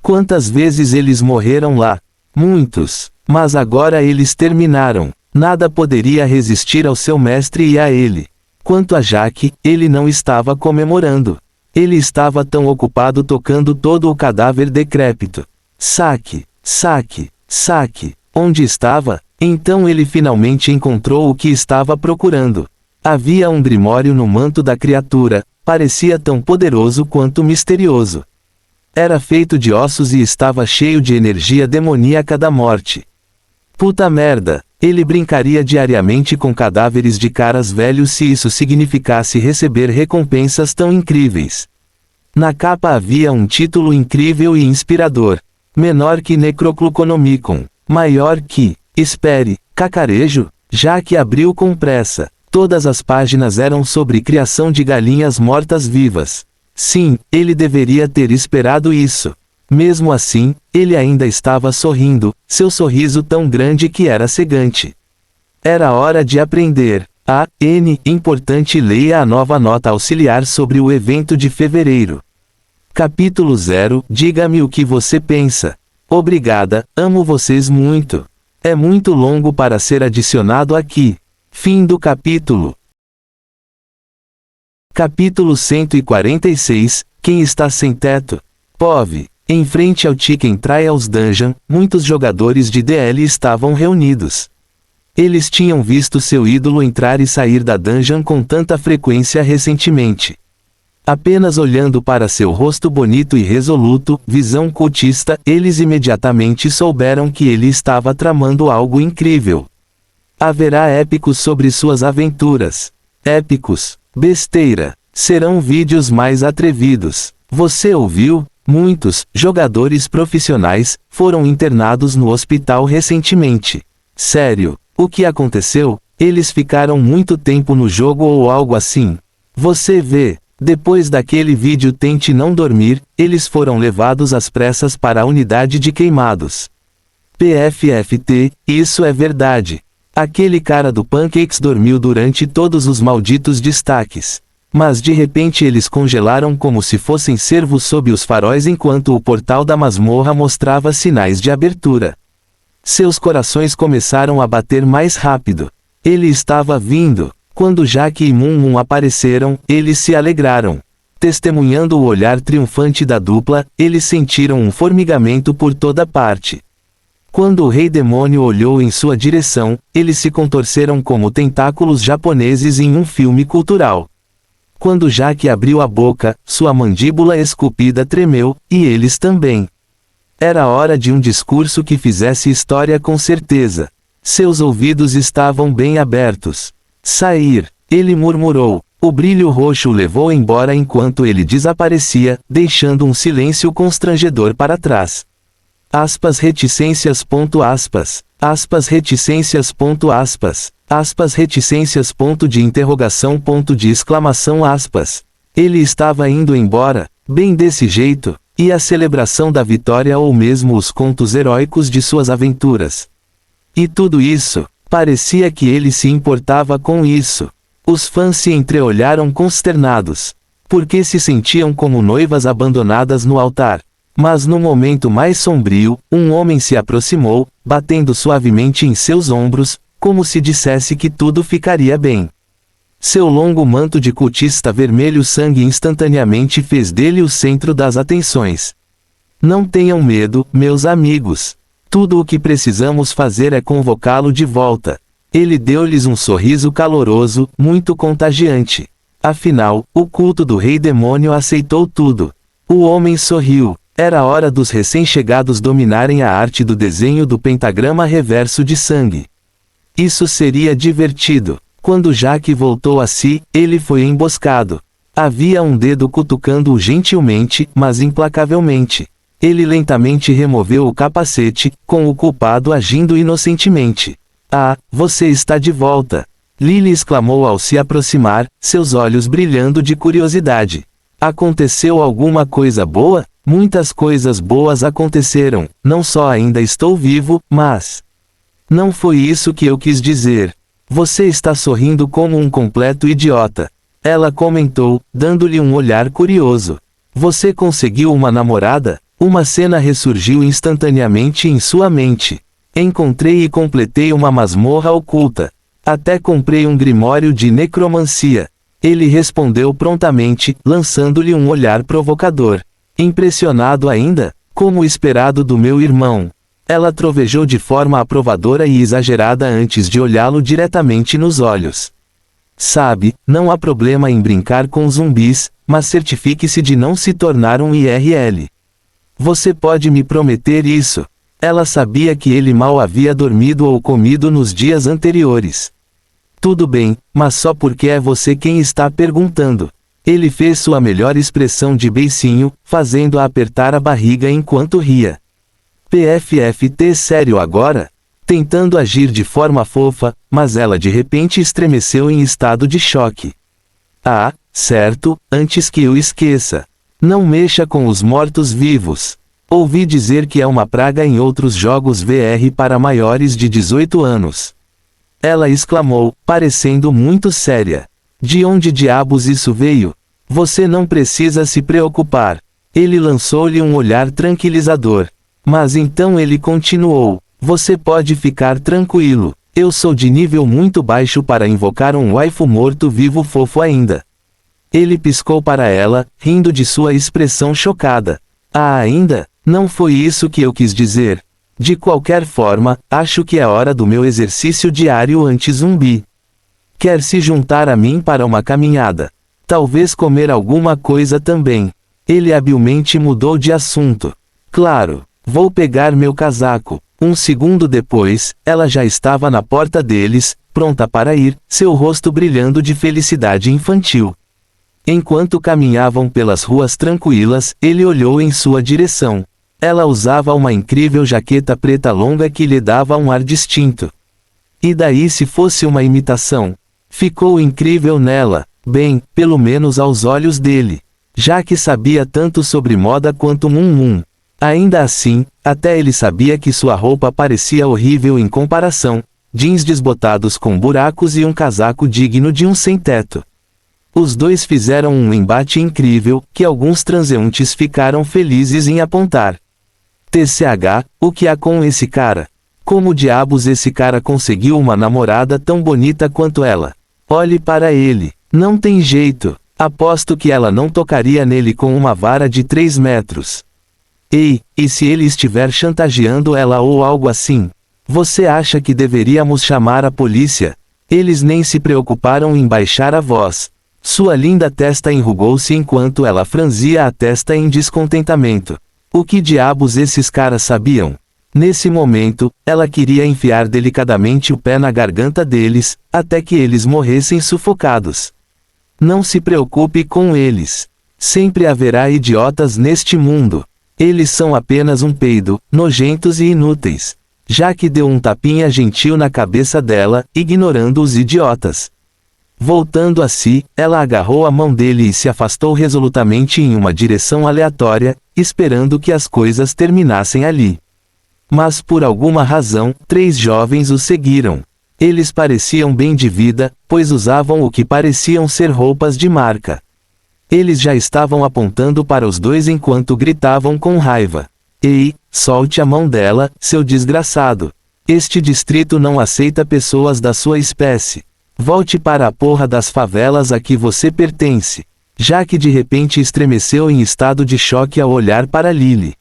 Quantas vezes eles morreram lá? Muitos. Mas agora eles terminaram. Nada poderia resistir ao seu mestre e a ele. Quanto a Jaque, ele não estava comemorando. Ele estava tão ocupado tocando todo o cadáver decrépito. Saque, saque, saque. Onde estava? Então ele finalmente encontrou o que estava procurando. Havia um grimório no manto da criatura, parecia tão poderoso quanto misterioso. Era feito de ossos e estava cheio de energia demoníaca da morte. Puta merda, ele brincaria diariamente com cadáveres de caras velhos se isso significasse receber recompensas tão incríveis. Na capa havia um título incrível e inspirador. Menor que Necrocluconomicon. Maior que, espere, cacarejo? Jaque abriu com pressa. Todas as páginas eram sobre criação de galinhas mortas-vivas. Sim, ele deveria ter esperado isso. Mesmo assim, ele ainda estava sorrindo, seu sorriso tão grande que era cegante. Era hora de aprender. Importante, leia a nova nota auxiliar sobre o evento de fevereiro. Capítulo 0, diga-me o que você pensa. Obrigada, amo vocês muito. É muito longo para ser adicionado aqui. Fim do capítulo. Capítulo 146, Quem está sem teto? POV. Em frente ao Chicken Trials Dungeon, muitos jogadores de DL estavam reunidos. Eles tinham visto seu ídolo entrar e sair da dungeon com tanta frequência recentemente. Apenas olhando para seu rosto bonito e resoluto, visão cultista, eles imediatamente souberam que ele estava tramando algo incrível. Haverá épicos sobre suas aventuras. Épicos. Besteira. Serão vídeos mais atrevidos. Você ouviu? Muitos jogadores profissionais foram internados no hospital recentemente. Sério, o que aconteceu? Eles ficaram muito tempo no jogo ou algo assim. Você vê, depois daquele vídeo tente não dormir, eles foram levados às pressas para a unidade de queimados. PFFT, isso é verdade. Aquele cara do Pancakes dormiu durante todos os malditos destaques. Mas de repente eles congelaram como se fossem cervos sob os faróis enquanto o portal da masmorra mostrava sinais de abertura. Seus corações começaram a bater mais rápido. Ele estava vindo. Quando Jack e Moon apareceram, eles se alegraram. Testemunhando o olhar triunfante da dupla, eles sentiram um formigamento por toda parte. Quando o Rei Demônio olhou em sua direção, eles se contorceram como tentáculos japoneses em um filme cultural. Quando Jack abriu a boca, sua mandíbula esculpida tremeu, e eles também. Era hora de um discurso que fizesse história com certeza. Seus ouvidos estavam bem abertos. Sair, ele murmurou. O brilho roxo o levou embora enquanto ele desaparecia, deixando um silêncio constrangedor para trás. Aspas reticências. Aspas reticências. Aspas reticências. De interrogação. De exclamação. Aspas. Ele estava indo embora, bem desse jeito, e a celebração da vitória ou mesmo os contos heróicos de suas aventuras. E tudo isso, parecia que ele se importava com isso. Os fãs se entreolharam consternados, porque se sentiam como noivas abandonadas no altar. Mas no momento mais sombrio, um homem se aproximou, batendo suavemente em seus ombros, como se dissesse que tudo ficaria bem. Seu longo manto de cultista vermelho sangue instantaneamente fez dele o centro das atenções. Não tenham medo, meus amigos. Tudo o que precisamos fazer é convocá-lo de volta. Ele deu-lhes um sorriso caloroso, muito contagiante. Afinal, o culto do Rei Demônio aceitou tudo. O homem sorriu. Era hora dos recém-chegados dominarem a arte do desenho do pentagrama reverso de sangue. Isso seria divertido. Quando Jack voltou a si, ele foi emboscado. Havia um dedo cutucando-o gentilmente, mas implacavelmente. Ele lentamente removeu o capacete, com o culpado agindo inocentemente. Ah, você está de volta! Lily exclamou ao se aproximar, seus olhos brilhando de curiosidade. Aconteceu alguma coisa boa? Muitas coisas boas aconteceram, não só ainda estou vivo, mas... Não foi isso que eu quis dizer. Você está sorrindo como um completo idiota. Ela comentou, dando-lhe um olhar curioso. Você conseguiu uma namorada? Uma cena ressurgiu instantaneamente em sua mente. Encontrei e completei uma masmorra oculta. Até comprei um grimório de necromancia. Ele respondeu prontamente, lançando-lhe um olhar provocador. Impressionado ainda? Como esperado do meu irmão. Ela trovejou de forma aprovadora e exagerada antes de olhá-lo diretamente nos olhos. Sabe, não há problema em brincar com zumbis, mas certifique-se de não se tornar um IRL. Você pode me prometer isso? Ela sabia que ele mal havia dormido ou comido nos dias anteriores. Tudo bem, mas só porque é você quem está perguntando. Ele fez sua melhor expressão de beicinho, fazendo-a apertar a barriga enquanto ria. PFFT sério agora? Tentando agir de forma fofa, mas ela de repente estremeceu em estado de choque. Ah, certo, antes que eu esqueça. Não mexa com os mortos-vivos. Ouvi dizer que é uma praga em outros jogos VR para maiores de 18 anos. Ela exclamou, parecendo muito séria. De onde diabos isso veio? Você não precisa se preocupar. Ele lançou-lhe um olhar tranquilizador. Mas então ele continuou. Você pode ficar tranquilo. Eu sou de nível muito baixo para invocar um waifu morto-vivo fofo ainda. Ele piscou para ela, rindo de sua expressão chocada. Ah, ainda? Não foi isso que eu quis dizer. De qualquer forma, acho que é hora do meu exercício diário anti-zumbi. Quer se juntar a mim para uma caminhada? Talvez comer alguma coisa também. Ele habilmente mudou de assunto. Claro, vou pegar meu casaco. Um segundo depois, ela já estava na porta deles, pronta para ir, seu rosto brilhando de felicidade infantil. Enquanto caminhavam pelas ruas tranquilas, ele olhou em sua direção. Ela usava uma incrível jaqueta preta longa que lhe dava um ar distinto. E daí se fosse uma imitação? Ficou incrível nela, bem, pelo menos aos olhos dele. Já que sabia tanto sobre moda quanto Mum. Ainda assim, até ele sabia que sua roupa parecia horrível em comparação, jeans desbotados com buracos e um casaco digno de um sem-teto. Os dois fizeram um embate incrível, que alguns transeuntes ficaram felizes em apontar. TCH, o que há com esse cara? Como diabos esse cara conseguiu uma namorada tão bonita quanto ela? Olhe para ele. Não tem jeito. Aposto que ela não tocaria nele com uma vara de 3 metros. Ei, e se ele estiver chantageando ela ou algo assim? Você acha que deveríamos chamar a polícia? Eles nem se preocuparam em baixar a voz. Sua linda testa enrugou-se enquanto ela franzia a testa em descontentamento. O que diabos esses caras sabiam? Nesse momento, ela queria enfiar delicadamente o pé na garganta deles, até que eles morressem sufocados. Não se preocupe com eles. Sempre haverá idiotas neste mundo. Eles são apenas um peido, nojentos e inúteis. Jaque deu um tapinha gentil na cabeça dela, ignorando os idiotas. Voltando a si, ela agarrou a mão dele e se afastou resolutamente em uma direção aleatória, esperando que as coisas terminassem ali. Mas por alguma razão, 3 jovens o seguiram. Eles pareciam bem de vida, pois usavam o que pareciam ser roupas de marca. Eles já estavam apontando para os dois enquanto gritavam com raiva. Ei, solte a mão dela, seu desgraçado. Este distrito não aceita pessoas da sua espécie. Volte para a porra das favelas a que você pertence. Jaque de repente estremeceu em estado de choque ao olhar para Lily.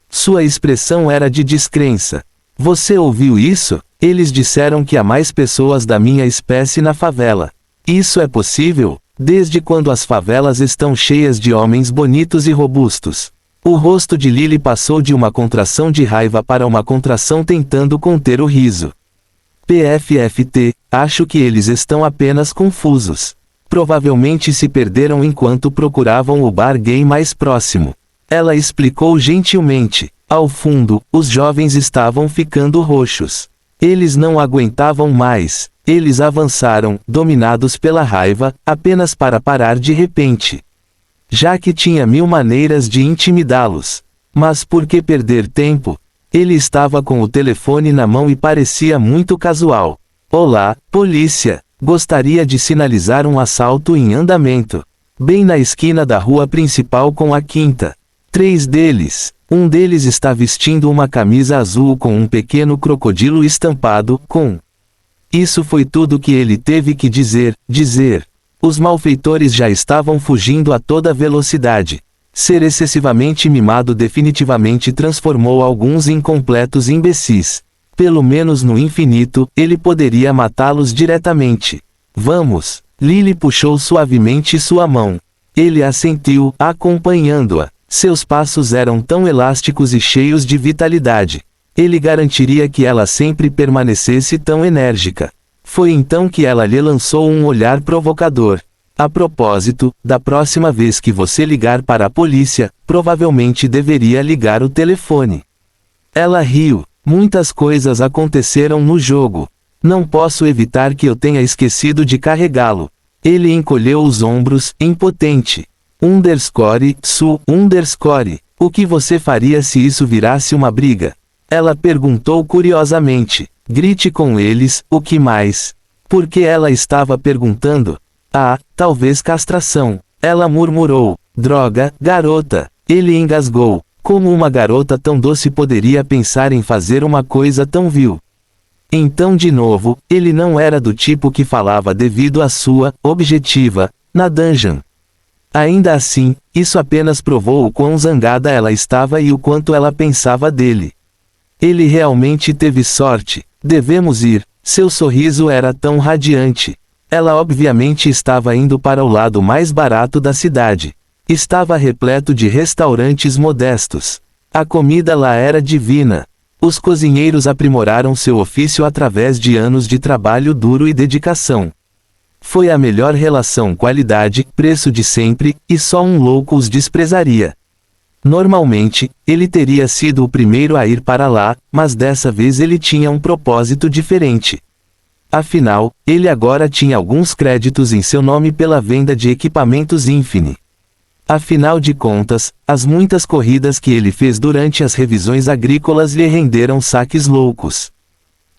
Sua expressão era de descrença. Você ouviu isso? Eles disseram que há mais pessoas da minha espécie na favela. Isso é possível? Desde quando as favelas estão cheias de homens bonitos e robustos? O rosto de Lily passou de uma contração de raiva para uma contração tentando conter o riso. PFFT, acho que eles estão apenas confusos. Provavelmente se perderam enquanto procuravam o bar gay mais próximo. Ela explicou gentilmente. Ao fundo, os jovens estavam ficando roxos. Eles não aguentavam mais. Eles avançaram, dominados pela raiva, apenas para parar de repente. Jaque tinha 1000 maneiras de intimidá-los. Mas por que perder tempo? Ele estava com o telefone na mão e parecia muito casual. Olá, polícia. Gostaria de sinalizar um assalto em andamento. Bem na esquina da rua principal com a quinta. 3 deles. Um deles está vestindo uma camisa azul com um pequeno crocodilo estampado, com. Isso foi tudo que ele teve que dizer. Os malfeitores já estavam fugindo a toda velocidade. Ser excessivamente mimado definitivamente transformou alguns em completos imbecis. Pelo menos no infinito, ele poderia matá-los diretamente. Vamos! Lily puxou suavemente sua mão. Ele assentiu, acompanhando-a. Seus passos eram tão elásticos e cheios de vitalidade. Ele garantiria que ela sempre permanecesse tão enérgica. Foi então que ela lhe lançou um olhar provocador. A propósito, da próxima vez que você ligar para a polícia, provavelmente deveria ligar o telefone. Ela riu. Muitas coisas aconteceram no jogo. Não posso evitar que eu tenha esquecido de carregá-lo. Ele encolheu os ombros, impotente. O que você faria se isso virasse uma briga? Ela perguntou curiosamente. Grite com eles, o que mais? Porque ela estava perguntando. Ah, talvez castração. Ela murmurou. Droga, garota. Ele engasgou. Como uma garota tão doce poderia pensar em fazer uma coisa tão vil? Então de novo, ele não era do tipo que falava devido à sua objetiva na dungeon. Ainda assim, isso apenas provou o quão zangada ela estava e o quanto ela pensava dele. Ele realmente teve sorte. Devemos ir. Seu sorriso era tão radiante. Ela obviamente estava indo para o lado mais barato da cidade. Estava repleto de restaurantes modestos. A comida lá era divina. Os cozinheiros aprimoraram seu ofício através de anos de trabalho duro e dedicação. Foi a melhor relação qualidade-preço de sempre, e só um louco os desprezaria. Normalmente, ele teria sido o primeiro a ir para lá, mas dessa vez ele tinha um propósito diferente. Afinal, ele agora tinha alguns créditos em seu nome pela venda de equipamentos Infine. Afinal de contas, as muitas corridas que ele fez durante as revisões agrícolas lhe renderam saques loucos.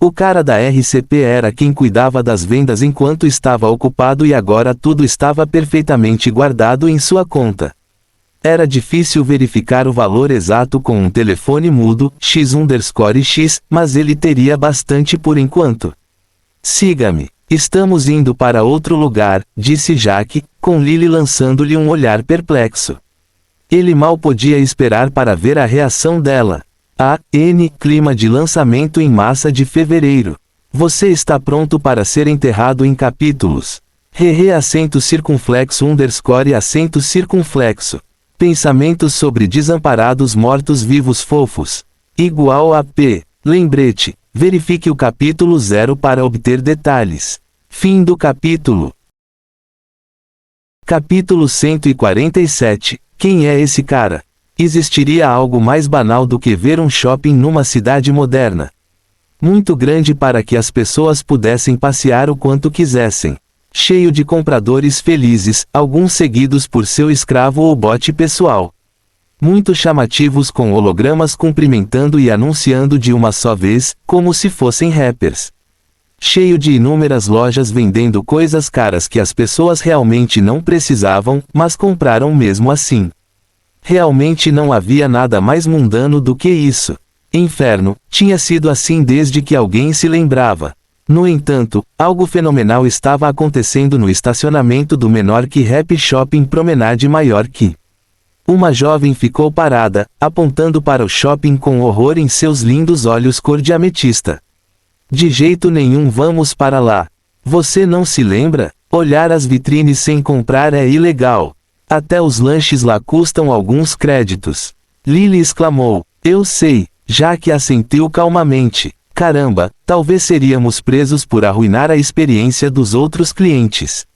O cara da RCP era quem cuidava das vendas enquanto estava ocupado e agora tudo estava perfeitamente guardado em sua conta. Era difícil verificar o valor exato com um telefone mudo, X_X, mas ele teria bastante por enquanto. Siga-me. Estamos indo para outro lugar, disse Jack, com Lily lançando-lhe um olhar perplexo. Ele mal podia esperar para ver a reação dela. Clima de lançamento em massa de fevereiro. Você está pronto para ser enterrado em capítulos. Acento circunflexo _ acento circunflexo. Pensamentos sobre desamparados mortos-vivos fofos. Igual a P. Lembrete. Verifique o capítulo 0 para obter detalhes. Fim do capítulo. Capítulo 147. Quem é esse cara? Existiria algo mais banal do que ver um shopping numa cidade moderna. Muito grande para que as pessoas pudessem passear o quanto quisessem. Cheio de compradores felizes, alguns seguidos por seu escravo ou bote pessoal. Muito chamativos com hologramas cumprimentando e anunciando de uma só vez, como se fossem rappers. Cheio de inúmeras lojas vendendo coisas caras que as pessoas realmente não precisavam, mas compraram mesmo assim. Realmente não havia nada mais mundano do que isso. Inferno, tinha sido assim desde que alguém se lembrava. No entanto, algo fenomenal estava acontecendo no estacionamento do menor que Rap Shopping Promenade Maior que. Uma jovem ficou parada, apontando para o shopping com horror em seus lindos olhos cor de ametista. De jeito nenhum vamos para lá. Você não se lembra? Olhar as vitrines sem comprar é ilegal. Até os lanches lá custam alguns créditos. Lily exclamou. Eu sei, Jack assentiu calmamente. Caramba, talvez seríamos presos por arruinar a experiência dos outros clientes.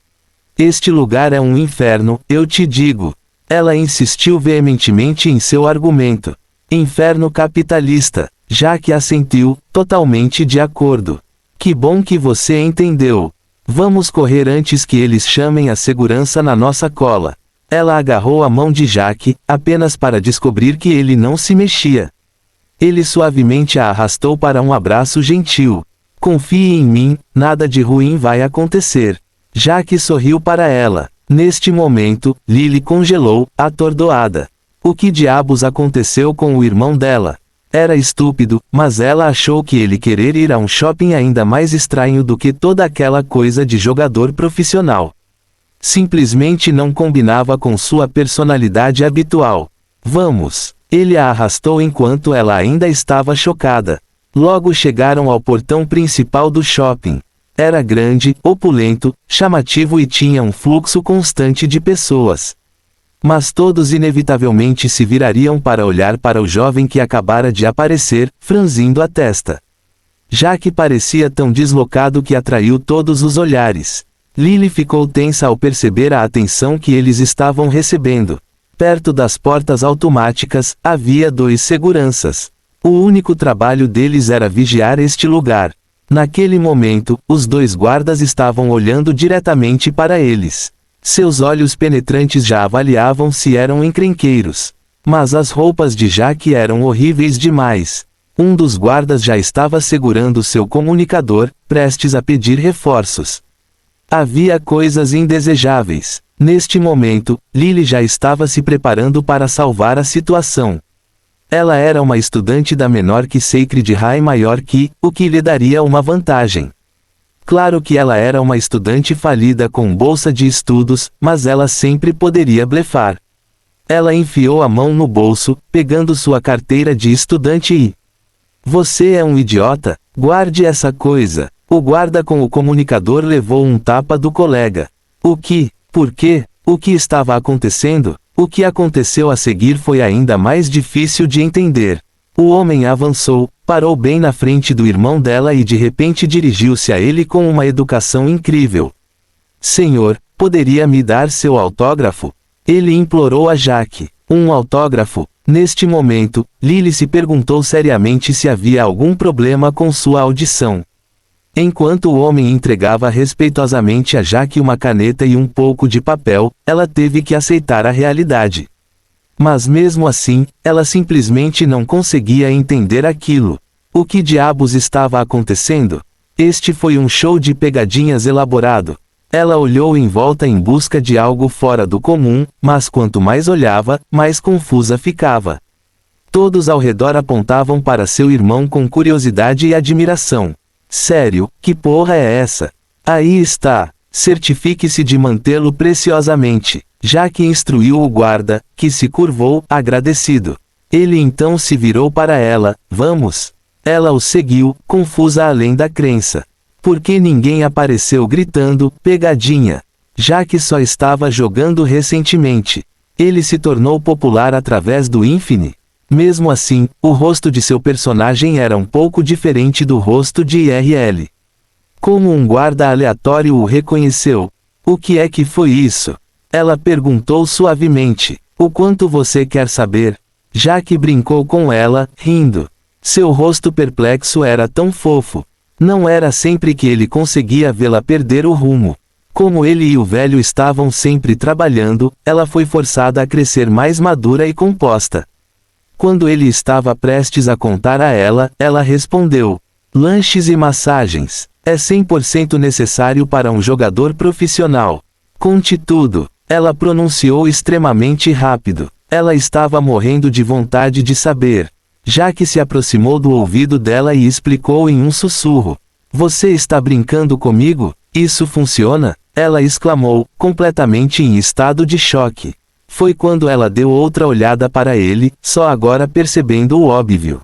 Este lugar é um inferno, eu te digo. Ela insistiu veementemente em seu argumento. Inferno capitalista. Jack assentiu, totalmente de acordo. Que bom que você entendeu. Vamos correr antes que eles chamem a segurança na nossa cola. Ela agarrou a mão de Jack, apenas para descobrir que ele não se mexia. Ele suavemente a arrastou para um abraço gentil. Confie em mim, nada de ruim vai acontecer. Jack sorriu para ela. Neste momento, Lily congelou, atordoada. O que diabos aconteceu com o irmão dela? Era estúpido, mas ela achou que ele querer ir a um shopping ainda mais estranho do que toda aquela coisa de jogador profissional. Simplesmente não combinava com sua personalidade habitual. Vamos! Ele a arrastou enquanto ela ainda estava chocada. Logo chegaram ao portão principal do shopping. Era grande, opulento, chamativo e tinha um fluxo constante de pessoas. Mas todos inevitavelmente se virariam para olhar para o jovem que acabara de aparecer, franzindo a testa. Jack parecia tão deslocado que atraiu todos os olhares. Lily ficou tensa ao perceber a atenção que eles estavam recebendo. Perto das portas automáticas, havia 2 seguranças. O único trabalho deles era vigiar este lugar. Naquele momento, os 2 guardas estavam olhando diretamente para eles. Seus olhos penetrantes já avaliavam se eram encrenqueiros. Mas as roupas de Jack eram horríveis demais. Um dos guardas já estava segurando seu comunicador, prestes a pedir reforços. Havia coisas indesejáveis. Neste momento, Lily já estava se preparando para salvar a situação. Ela era uma estudante da menor que Sacred High Maior que, o que lhe daria uma vantagem. Claro que ela era uma estudante falida com bolsa de estudos, mas ela sempre poderia blefar. Ela enfiou a mão no bolso, pegando sua carteira de estudante e... Você é um idiota, guarde essa coisa. O guarda com o comunicador levou um tapa do colega. O que? Por quê? O que estava acontecendo? O que aconteceu a seguir foi ainda mais difícil de entender. O homem avançou, parou bem na frente do irmão dela e de repente dirigiu-se a ele com uma educação incrível. Senhor, poderia me dar seu autógrafo? Ele implorou a Jack. Um autógrafo? Neste momento, Lily se perguntou seriamente se havia algum problema com sua audição. Enquanto o homem entregava respeitosamente a Jack uma caneta e um pouco de papel, ela teve que aceitar a realidade. Mas mesmo assim, ela simplesmente não conseguia entender aquilo. O que diabos estava acontecendo? Este foi um show de pegadinhas elaborado. Ela olhou em volta em busca de algo fora do comum, mas quanto mais olhava, mais confusa ficava. Todos ao redor apontavam para seu irmão com curiosidade e admiração. Sério, que porra é essa? Aí está. Certifique-se de mantê-lo preciosamente. Jack instruiu o guarda, que se curvou, agradecido. Ele então se virou para ela. Vamos. Ela o seguiu, confusa além da crença. Porque ninguém apareceu gritando, pegadinha. Jack só estava jogando recentemente. Ele se tornou popular através do Infinity. Mesmo assim, o rosto de seu personagem era um pouco diferente do rosto de IRL. Como um guarda aleatório o reconheceu? O que é que foi isso? Ela perguntou suavemente. O quanto você quer saber? Jack brincou com ela, rindo. Seu rosto perplexo era tão fofo. Não era sempre que ele conseguia vê-la perder o rumo. Como ele e o velho estavam sempre trabalhando, ela foi forçada a crescer mais madura e composta. Quando ele estava prestes a contar a ela, ela respondeu: lanches e massagens. É 100% necessário para um jogador profissional. Conte tudo. Ela pronunciou extremamente rápido. Ela estava morrendo de vontade de saber. Jack se aproximou do ouvido dela e explicou em um sussurro. Você está brincando comigo? Isso funciona? Ela exclamou, completamente em estado de choque. Foi quando ela deu outra olhada para ele, só agora percebendo o óbvio.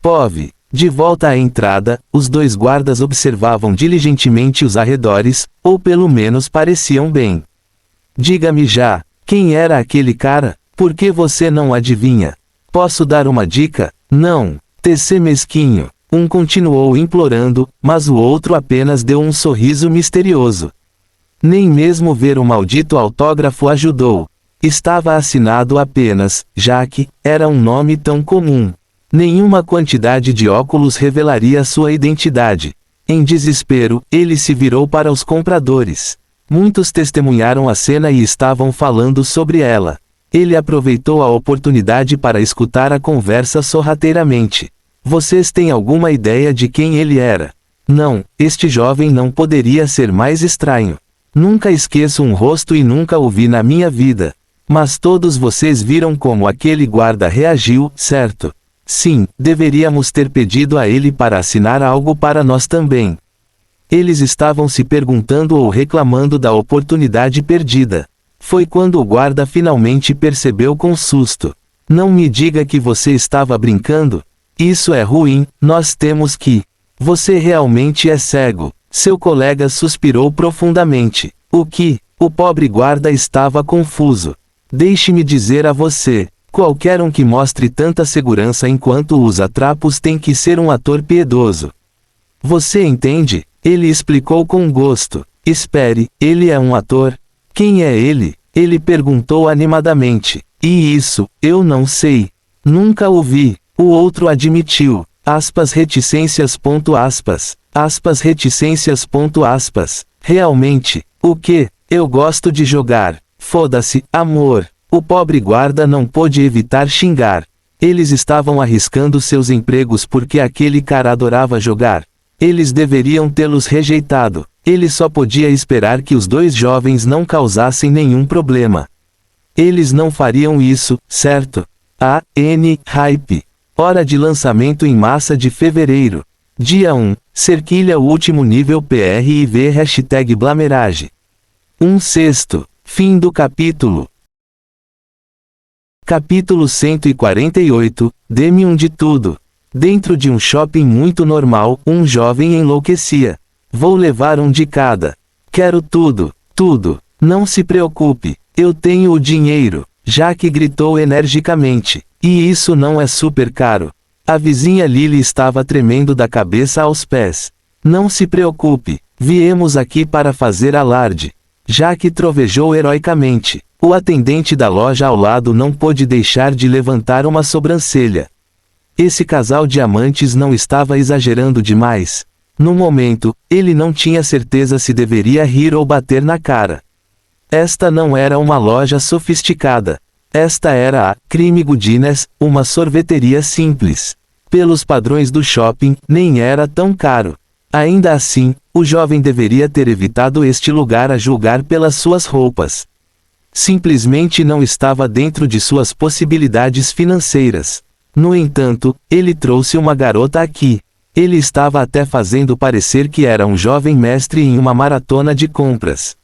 Pove. De volta à entrada, os dois guardas observavam diligentemente os arredores, ou pelo menos pareciam bem. Diga-me já, quem era aquele cara? Por que você não adivinha? Posso dar uma dica? Não. TC mesquinho. Um continuou implorando, mas o outro apenas deu um sorriso misterioso. Nem mesmo ver o maldito autógrafo ajudou. Estava assinado apenas, Jack, era um nome tão comum. Nenhuma quantidade de óculos revelaria sua identidade. Em desespero, ele se virou para os compradores. Muitos testemunharam a cena e estavam falando sobre ela. Ele aproveitou a oportunidade para escutar a conversa sorrateiramente. Vocês têm alguma ideia de quem ele era? Não, este jovem não poderia ser mais estranho. Nunca esqueço um rosto e nunca o vi na minha vida. Mas todos vocês viram como aquele guarda reagiu, certo? Sim, deveríamos ter pedido a ele para assinar algo para nós também. Eles estavam se perguntando ou reclamando da oportunidade perdida. Foi quando o guarda finalmente percebeu com susto. Não me diga que você estava brincando. Isso é ruim, nós temos que. Você realmente é cego. Seu colega suspirou profundamente. O que? O pobre guarda estava confuso. Deixe-me dizer a você. Qualquer um que mostre tanta segurança enquanto usa trapos tem que ser um ator piedoso. Você entende? Ele explicou com gosto. Espere, ele é um ator? Quem é ele? Ele perguntou animadamente. E isso, eu não sei. Nunca o vi. O outro admitiu. Reticências. Reticências. Realmente, o que? Eu gosto de jogar. Foda-se, amor. O pobre guarda não pôde evitar xingar. Eles estavam arriscando seus empregos porque aquele cara adorava jogar. Eles deveriam tê-los rejeitado. Ele só podia esperar que os dois jovens não causassem nenhum problema. Eles não fariam isso, certo? Hype. Hora de lançamento em massa de fevereiro. Dia 1. Cerquilha o último nível PRIV #Blamerage. 1/6. Fim do capítulo. Capítulo 148. Dê-me um de tudo. Dentro de um shopping muito normal, um jovem enlouquecia. Vou levar um de cada. Quero tudo, tudo. Não se preocupe, eu tenho o dinheiro. Jack gritou energicamente. E isso não é super caro. A vizinha Lily estava tremendo da cabeça aos pés. Não se preocupe, viemos aqui para fazer alarde. Jack trovejou heroicamente. O atendente da loja ao lado não pôde deixar de levantar uma sobrancelha. Esse casal de amantes não estava exagerando demais? No momento, ele não tinha certeza se deveria rir ou bater na cara. Esta não era uma loja sofisticada. Esta era a Crime Goodness, uma sorveteria simples. Pelos padrões do shopping, nem era tão caro. Ainda assim, o jovem deveria ter evitado este lugar a julgar pelas suas roupas. Simplesmente não estava dentro de suas possibilidades financeiras. No entanto, ele trouxe uma garota aqui. Ele estava até fazendo parecer que era um jovem mestre em uma maratona de compras.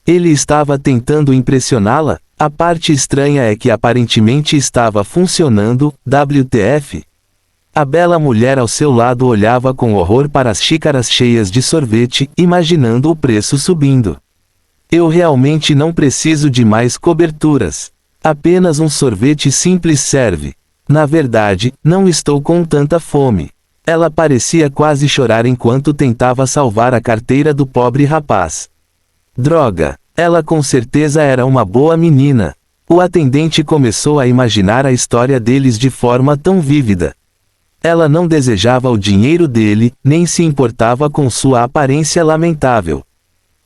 Ele estava tentando impressioná-la? A parte estranha é que aparentemente estava funcionando. WTF? A bela mulher ao seu lado olhava com horror para as xícaras cheias de sorvete, imaginando o preço subindo. Eu realmente não preciso de mais coberturas. Apenas um sorvete simples serve. Na verdade, não estou com tanta fome. Ela parecia quase chorar enquanto tentava salvar a carteira do pobre rapaz. Droga! Ela com certeza era uma boa menina. O atendente começou a imaginar a história deles de forma tão vívida. Ela não desejava o dinheiro dele, nem se importava com sua aparência lamentável.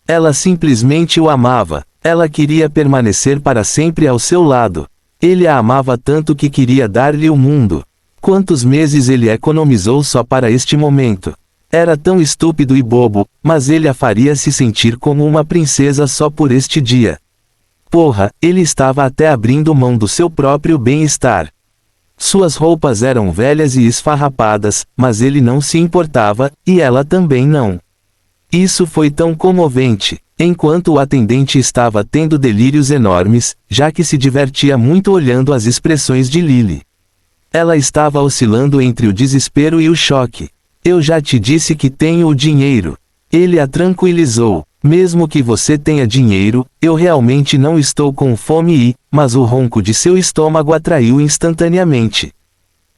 Ela simplesmente o amava. Ela queria permanecer para sempre ao seu lado. Ele a amava tanto que queria dar-lhe o mundo. Quantos meses ele economizou só para este momento? Era tão estúpido e bobo, mas ele a faria se sentir como uma princesa só por este dia. Porra, ele estava até abrindo mão do seu próprio bem-estar. Suas roupas eram velhas e esfarrapadas, mas ele não se importava, e ela também não. Isso foi tão comovente. Enquanto o atendente estava tendo delírios enormes, já que se divertia muito olhando as expressões de Lily. Ela estava oscilando entre o desespero e o choque. Eu já te disse que tenho o dinheiro. Ele a tranquilizou. Mesmo que você tenha dinheiro, eu realmente não estou com fome e, mas o ronco de seu estômago atraiu instantaneamente.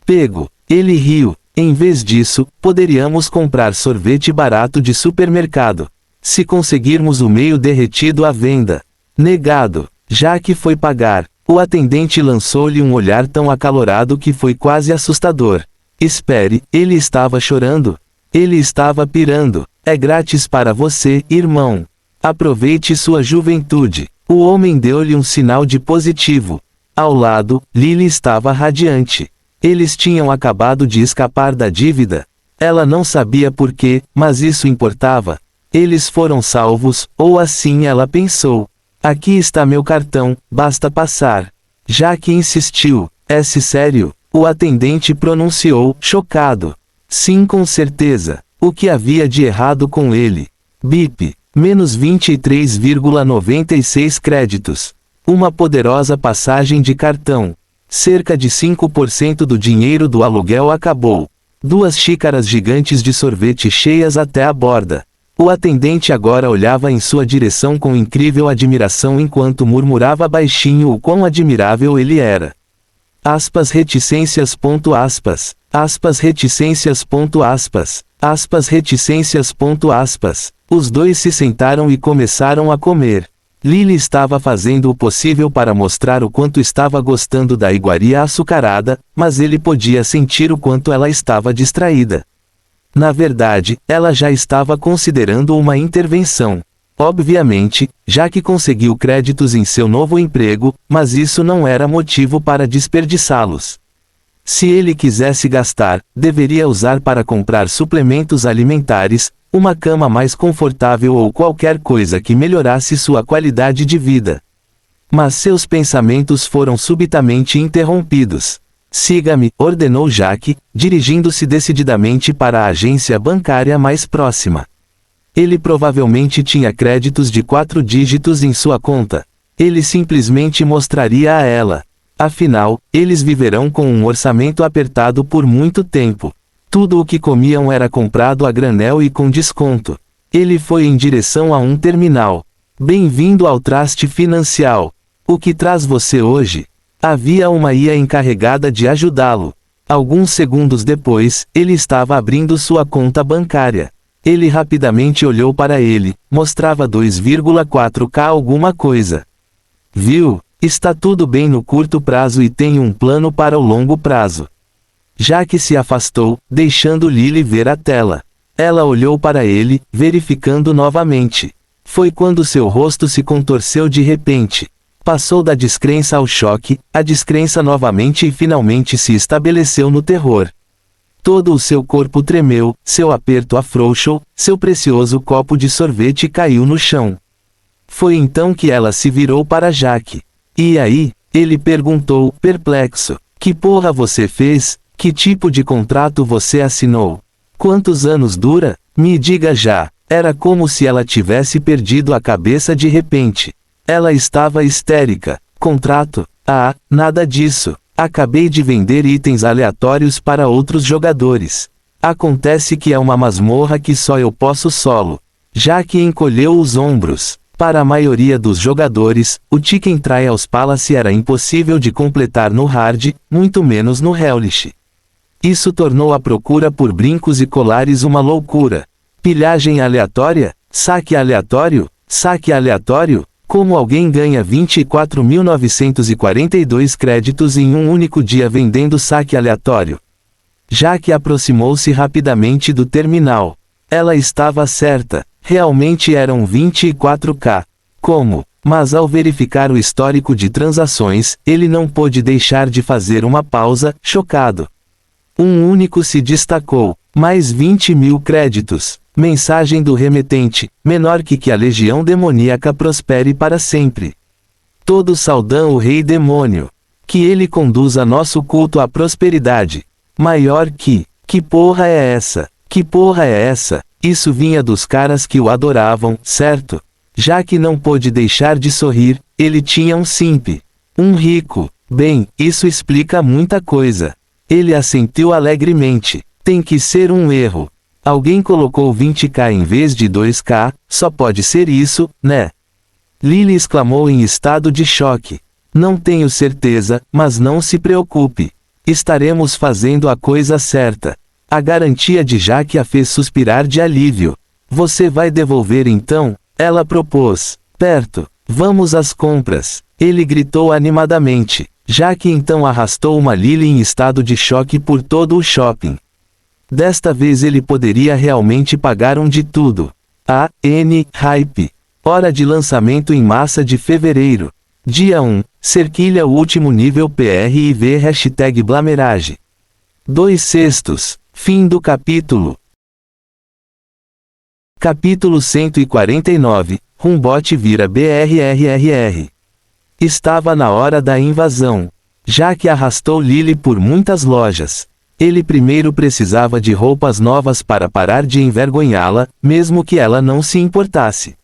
Pego. Ele riu. Em vez disso, poderíamos comprar sorvete barato de supermercado. Se conseguirmos o meio derretido à venda. Negado. Jack foi pagar. O atendente lançou-lhe um olhar tão acalorado que foi quase assustador. Espere, ele estava chorando. Ele estava pirando. É grátis para você, irmão. Aproveite sua juventude. O homem deu-lhe um sinal de positivo. Ao lado, Lily estava radiante. Eles tinham acabado de escapar da dívida. Ela não sabia por quê, mas isso importava. Eles foram salvos, ou assim ela pensou. Aqui está meu cartão, basta passar. Jack insistiu. É sério? O atendente pronunciou, chocado. Sim, com certeza. O que havia de errado com ele? Bip. Menos 23,96 créditos. Uma poderosa passagem de cartão. Cerca de 5% do dinheiro do aluguel acabou. 2 xícaras gigantes de sorvete cheias até a borda. O atendente agora olhava em sua direção com incrível admiração enquanto murmurava baixinho o quão admirável ele era. Aspas reticências. Aspas. Aspas reticências. Aspas. Aspas reticências. Aspas. Os dois se sentaram e começaram a comer. Lily estava fazendo o possível para mostrar o quanto estava gostando da iguaria açucarada, mas ele podia sentir o quanto ela estava distraída. Na verdade, ela já estava considerando uma intervenção. Obviamente, já que conseguiu créditos em seu novo emprego, mas isso não era motivo para desperdiçá-los. Se ele quisesse gastar, deveria usar para comprar suplementos alimentares, uma cama mais confortável ou qualquer coisa que melhorasse sua qualidade de vida. Mas seus pensamentos foram subitamente interrompidos. Siga-me, ordenou Jack, dirigindo-se decididamente para a agência bancária mais próxima. Ele provavelmente tinha créditos de 4 dígitos em sua conta. Ele simplesmente mostraria a ela. Afinal, eles viverão com um orçamento apertado por muito tempo. Tudo o que comiam era comprado a granel e com desconto. Ele foi em direção a um terminal. Bem-vindo ao Traste Financial. O que traz você hoje? Havia uma IA encarregada de ajudá-lo. Alguns segundos depois, ele estava abrindo sua conta bancária. Ele rapidamente olhou para ele, mostrava 2,4k alguma coisa. Viu? Está tudo bem no curto prazo e tenho um plano para o longo prazo. Jack se afastou, deixando Lily ver a tela. Ela olhou para ele, verificando novamente. Foi quando seu rosto se contorceu de repente. Passou da descrença ao choque, a descrença novamente e finalmente se estabeleceu no terror. Todo o seu corpo tremeu, seu aperto afrouxou, seu precioso copo de sorvete caiu no chão. Foi então que ela se virou para Jack. E aí? Ele perguntou, perplexo. Que porra você fez? Que tipo de contrato você assinou? Quantos anos dura? Me diga já. Era como se ela tivesse perdido a cabeça de repente. Ela estava histérica. Contrato? Ah, nada disso. Acabei de vender itens aleatórios para outros jogadores. Acontece que é uma masmorra que só eu posso solo. Jack encolheu os ombros. Para a maioria dos jogadores, o Chicken Trials Palace era impossível de completar no hard, muito menos no Hellish. Isso tornou a procura por brincos e colares uma loucura. Pilhagem aleatória? Saque aleatório? Saque aleatório? Como alguém ganha 24.942 créditos em um único dia vendendo saque aleatório? Jack aproximou-se rapidamente do terminal. Ela estava certa. Realmente eram 24k. Como? Mas ao verificar o histórico de transações, ele não pôde deixar de fazer uma pausa, chocado. Um único se destacou. Mais 20.000 créditos. Mensagem do remetente, menor que a legião demoníaca prospere para sempre. Todos saudam o rei demônio. Que ele conduza nosso culto à prosperidade. Maior que porra é essa? Que porra é essa? Isso vinha dos caras que o adoravam, certo? Jack não pôde deixar de sorrir, ele tinha um simp. Um rico. Bem, isso explica muita coisa. Ele assentiu alegremente. Tem que ser um erro. Alguém colocou 20k em vez de 2k, só pode ser isso, né? Lily exclamou em estado de choque. Não tenho certeza, mas não se preocupe. Estaremos fazendo a coisa certa. A garantia de Jack a fez suspirar de alívio. Você vai devolver então? Ela propôs. Perto. Vamos às compras. Ele gritou animadamente. Jack então arrastou uma Lily em estado de choque por todo o shopping. Desta vez ele poderia realmente pagar um de tudo. Hype. Hora de lançamento em massa de fevereiro. Dia 1. Cerquilha o último nível PRIV #Blamerage. 2/6. Fim do capítulo. Capítulo 149. Rumbot vira BRRRR. Estava na hora da invasão. Jack arrastou Lily por muitas lojas. Ele primeiro precisava de roupas novas para parar de envergonhá-la, mesmo que ela não se importasse.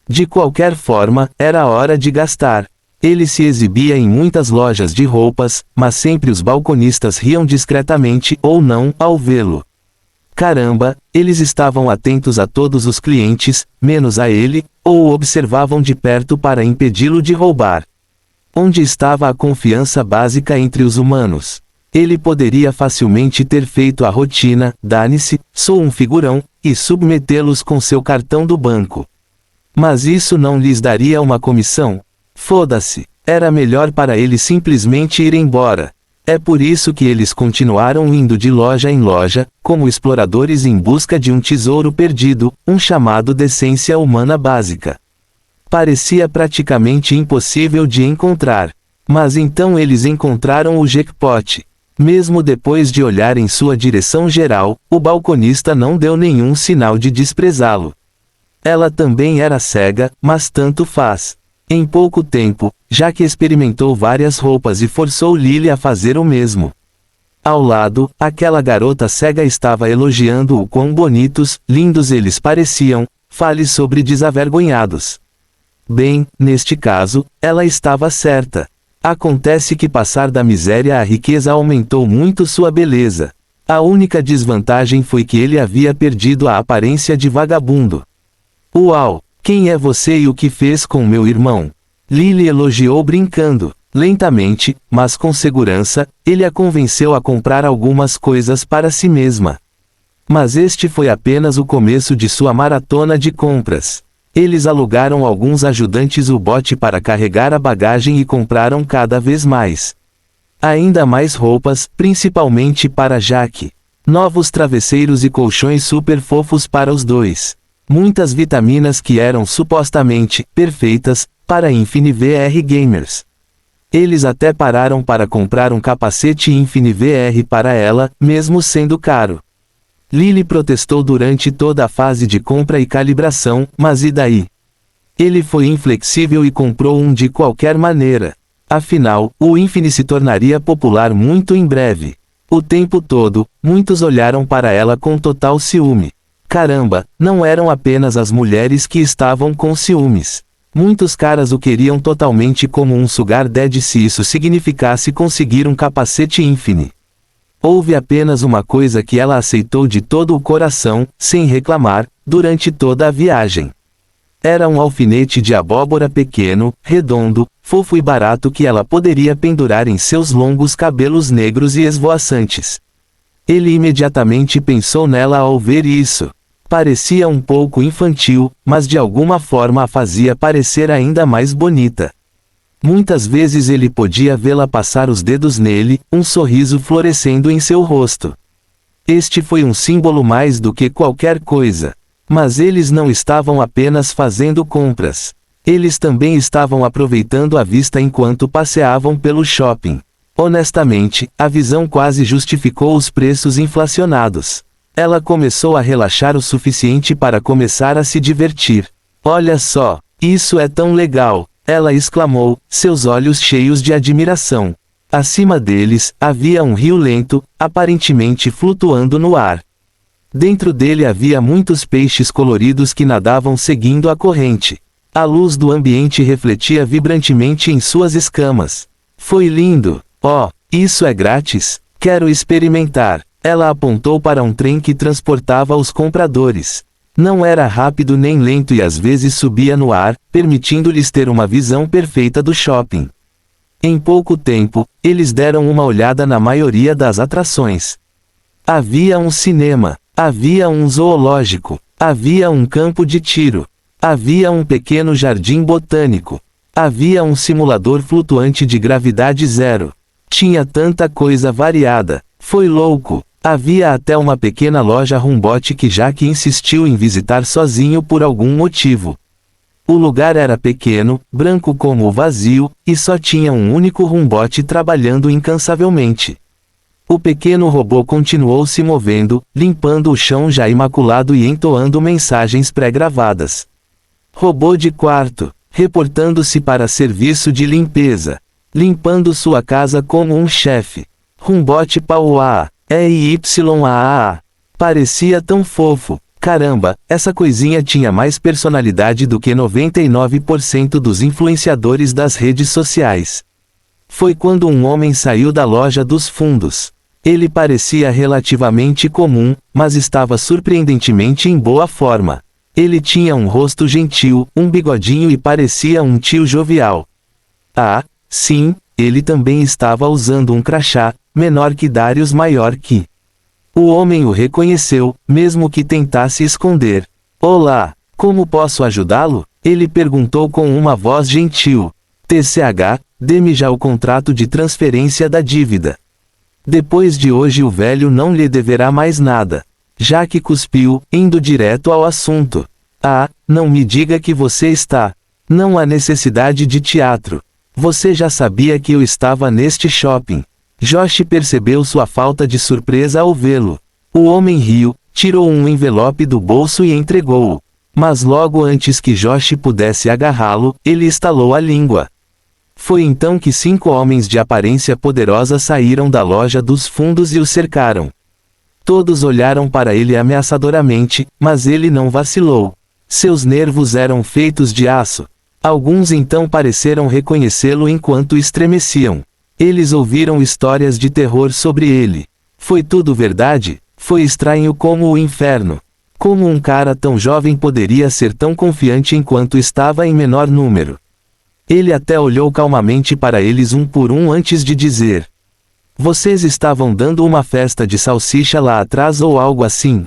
De qualquer forma, era hora de gastar. Ele se exibia em muitas lojas de roupas, mas sempre os balconistas riam discretamente ou não ao vê-lo. Caramba, eles estavam atentos a todos os clientes, menos a ele, ou o observavam de perto para impedi-lo de roubar. Onde estava a confiança básica entre os humanos? Ele poderia facilmente ter feito a rotina, dane-se, sou um figurão, e submetê-los com seu cartão do banco. Mas isso não lhes daria uma comissão? Foda-se. Era melhor para ele simplesmente ir embora. É por isso que eles continuaram indo de loja em loja, como exploradores em busca de um tesouro perdido, um chamado decência humana básica. Parecia praticamente impossível de encontrar. Mas então eles encontraram o jackpot. Mesmo depois de olhar em sua direção geral, o balconista não deu nenhum sinal de desprezá-lo. Ela também era cega, mas tanto faz. Em pouco tempo, Jack experimentou várias roupas e forçou Lily a fazer o mesmo. Ao lado, aquela garota cega estava elogiando o quão bonitos, lindos eles pareciam. Fale sobre desavergonhados. Bem, neste caso, ela estava certa. Acontece que passar da miséria à riqueza aumentou muito sua beleza. A única desvantagem foi que ele havia perdido a aparência de vagabundo. Uau! Quem é você e o que fez com meu irmão? Lily elogiou brincando. Lentamente, mas com segurança, ele a convenceu a comprar algumas coisas para si mesma. Mas este foi apenas o começo de sua maratona de compras. Eles alugaram alguns ajudantes U-Boat para carregar a bagagem e compraram cada vez mais. Ainda mais roupas, principalmente para Jack. Novos travesseiros e colchões super fofos para os dois. Muitas vitaminas que eram supostamente perfeitas para InfiniVR Gamers. Eles até pararam para comprar um capacete InfiniVR para ela, mesmo sendo caro. Lily protestou durante toda a fase de compra e calibração, mas e daí? Ele foi inflexível e comprou um de qualquer maneira. Afinal, o Infini se tornaria popular muito em breve. O tempo todo, muitos olharam para ela com total ciúme. Caramba, não eram apenas as mulheres que estavam com ciúmes. Muitos caras o queriam totalmente como um sugar daddy se isso significasse conseguir um capacete Infini. Houve apenas uma coisa que ela aceitou de todo o coração, sem reclamar, durante toda a viagem. Era um alfinete de abóbora pequeno, redondo, fofo e barato que ela poderia pendurar em seus longos cabelos negros e esvoaçantes. Ele imediatamente pensou nela ao ver isso. Parecia um pouco infantil, mas de alguma forma a fazia parecer ainda mais bonita. Muitas vezes ele podia vê-la passar os dedos nele, um sorriso florescendo em seu rosto. Este foi um símbolo mais do que qualquer coisa. Mas eles não estavam apenas fazendo compras. Eles também estavam aproveitando a vista enquanto passeavam pelo shopping. Honestamente, a visão quase justificou os preços inflacionados. Ela começou a relaxar o suficiente para começar a se divertir. Olha só, isso é tão legal, ela exclamou, seus olhos cheios de admiração. Acima deles, havia um rio lento, aparentemente flutuando no ar. Dentro dele havia muitos peixes coloridos que nadavam seguindo a corrente. A luz do ambiente refletia vibrantemente em suas escamas. Foi lindo. Oh, isso é grátis? Quero experimentar. Ela apontou para um trem que transportava os compradores. Não era rápido nem lento e às vezes subia no ar, permitindo-lhes ter uma visão perfeita do shopping. Em pouco tempo, eles deram uma olhada na maioria das atrações. Havia um cinema, havia um zoológico, havia um campo de tiro, havia um pequeno jardim botânico, havia um simulador flutuante de gravidade zero. Tinha tanta coisa variada, foi louco. Havia até uma pequena loja Rumbot que Jack insistiu em visitar sozinho por algum motivo. O lugar era pequeno, branco como o vazio, e só tinha um único Rumbot trabalhando incansavelmente. O pequeno robô continuou se movendo, limpando o chão já imaculado e entoando mensagens pré-gravadas. Robô de quarto, reportando-se para serviço de limpeza. Limpando sua casa como um chefe. Rumbot Pauá. EYAA. Parecia tão fofo. Caramba, essa coisinha tinha mais personalidade do que 99% dos influenciadores das redes sociais. Foi quando um homem saiu da loja dos fundos. Ele parecia relativamente comum, mas estava surpreendentemente em boa forma. Ele tinha um rosto gentil, um bigodinho e parecia um tio jovial. Ah, sim, ele também estava usando um crachá, menor que Darius, maior que. O homem o reconheceu, mesmo que tentasse esconder. Olá, como posso ajudá-lo? Ele perguntou com uma voz gentil. TCH, dê-me já o contrato de transferência da dívida. Depois de hoje o velho não lhe deverá mais nada. Jack cuspiu, indo direto ao assunto. Ah, não me diga que você está. Não há necessidade de teatro. Você já sabia que eu estava neste shopping. Josh percebeu sua falta de surpresa ao vê-lo. O homem riu, tirou um envelope do bolso e entregou-o. Mas logo antes que Josh pudesse agarrá-lo, ele estalou a língua. Foi então que 5 homens de aparência poderosa saíram da loja dos fundos e o cercaram. Todos olharam para ele ameaçadoramente, mas ele não vacilou. Seus nervos eram feitos de aço. Alguns então pareceram reconhecê-lo enquanto estremeciam. Eles ouviram histórias de terror sobre ele. Foi tudo verdade? Foi estranho como o inferno. Como um cara tão jovem poderia ser tão confiante enquanto estava em menor número? Ele até olhou calmamente para eles um por um antes de dizer: vocês estavam dando uma festa de salsicha lá atrás ou algo assim?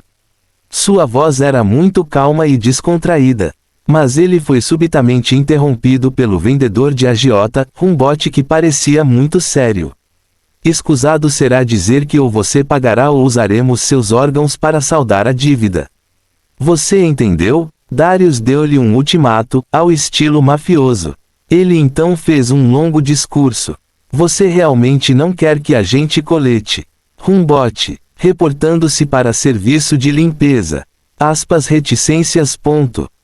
Sua voz era muito calma e descontraída. Mas ele foi subitamente interrompido pelo vendedor de agiota, Humbot, que parecia muito sério. Escusado será dizer que ou você pagará ou usaremos seus órgãos para saldar a dívida. Você entendeu? Darius deu-lhe um ultimato, ao estilo mafioso. Ele então fez um longo discurso. Você realmente não quer que a gente colete? Humbot, reportando-se para serviço de limpeza. Aspas reticências.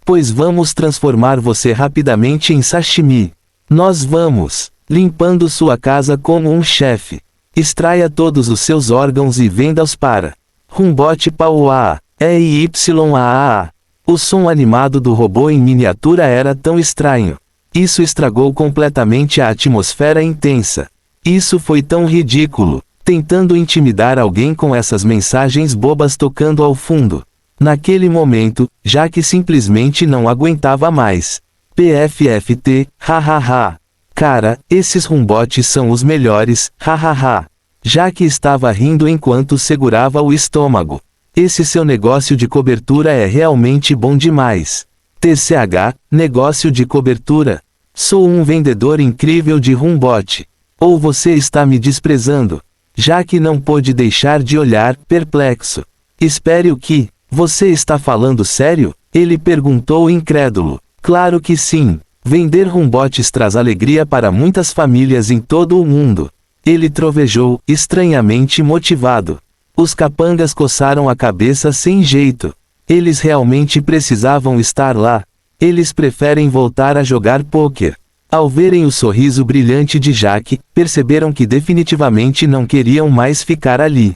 Pois vamos transformar você rapidamente em sashimi. Nós vamos, limpando sua casa como um chefe. Extraia todos os seus órgãos e venda-os para Humbot Pauaa, EYAA. O som animado do robô em miniatura era tão estranho. Isso estragou completamente a atmosfera intensa. Isso foi tão ridículo, tentando intimidar alguém com essas mensagens bobas tocando ao fundo. Naquele momento, Jack simplesmente não aguentava mais. PFFT, hahaha. Cara, esses Humbots são os melhores, hahaha. Jack estava rindo enquanto segurava o estômago. Esse seu negócio de cobertura é realmente bom demais. TCH, negócio de cobertura. Sou um vendedor incrível de Humbot. Ou você está me desprezando? Jack não pôde deixar de olhar, perplexo. Espere, o que? Você está falando sério? Ele perguntou incrédulo. Claro que sim. Vender Humbots traz alegria para muitas famílias em todo o mundo. Ele trovejou, estranhamente motivado. Os capangas coçaram a cabeça sem jeito. Eles realmente precisavam estar lá. Eles preferem voltar a jogar pôquer. Ao verem o sorriso brilhante de Jack, perceberam que definitivamente não queriam mais ficar ali.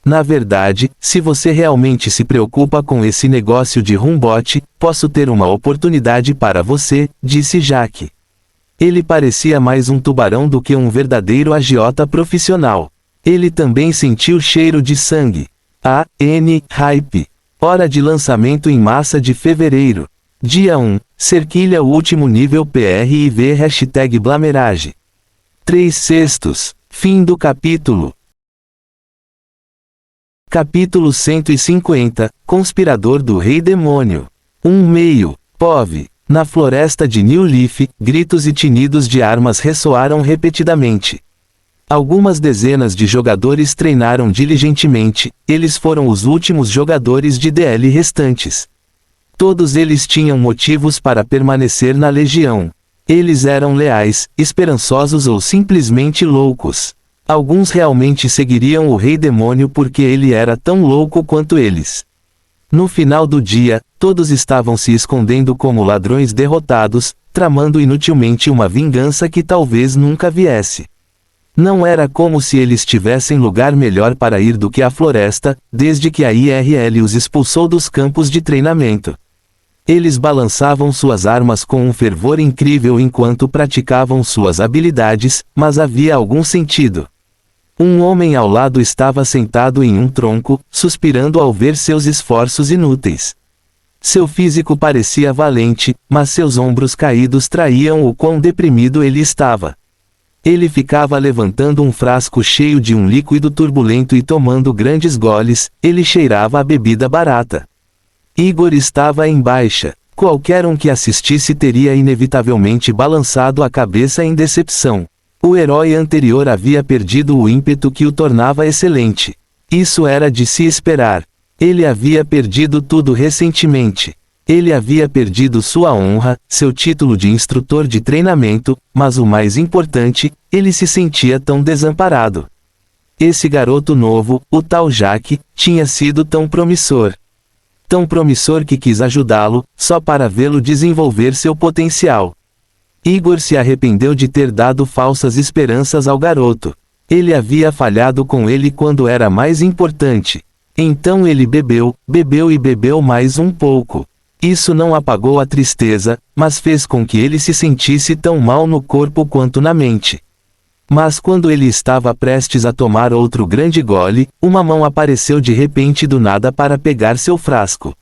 Na verdade, se você realmente se preocupa com esse negócio de Humbot, posso ter uma oportunidade para você, disse Jack. Ele parecia mais um tubarão do que um verdadeiro agiota profissional. Ele também sentiu cheiro de sangue. Hype. Hora de lançamento em massa de fevereiro. Dia 1, cerquilha o último nível PRIV #Blamerage. 3/6. Fim do capítulo. Capítulo 150, Conspirador do Rei Demônio. 1/2, POV. Na floresta de New Leaf, gritos e tinidos de armas ressoaram repetidamente. Algumas dezenas de jogadores treinaram diligentemente, eles foram os últimos jogadores de DL restantes. Todos eles tinham motivos para permanecer na Legião. Eles eram leais, esperançosos ou simplesmente loucos. Alguns realmente seguiriam o Rei Demônio porque ele era tão louco quanto eles. No final do dia, todos estavam se escondendo como ladrões derrotados, tramando inutilmente uma vingança que talvez nunca viesse. Não era como se eles tivessem lugar melhor para ir do que a floresta, desde que a IRL os expulsou dos campos de treinamento. Eles balançavam suas armas com um fervor incrível enquanto praticavam suas habilidades, mas havia algum sentido. Um homem ao lado estava sentado em um tronco, suspirando ao ver seus esforços inúteis. Seu físico parecia valente, mas seus ombros caídos traíam o quão deprimido ele estava. Ele ficava levantando um frasco cheio de um líquido turbulento e tomando grandes goles, ele cheirava a bebida barata. Igor estava em baixa. Qualquer um que assistisse teria inevitavelmente balançado a cabeça em decepção. O herói anterior havia perdido o ímpeto que o tornava excelente. Isso era de se esperar. Ele havia perdido tudo recentemente. Ele havia perdido sua honra, seu título de instrutor de treinamento, mas o mais importante, ele se sentia tão desamparado. Esse garoto novo, o tal Jack, tinha sido tão promissor. Tão promissor que quis ajudá-lo, só para vê-lo desenvolver seu potencial. Igor se arrependeu de ter dado falsas esperanças ao garoto. Ele havia falhado com ele quando era mais importante. Então ele bebeu e bebeu mais um pouco. Isso não apagou a tristeza, mas fez com que ele se sentisse tão mal no corpo quanto na mente. Mas quando ele estava prestes a tomar outro grande gole, uma mão apareceu de repente do nada para pegar seu frasco.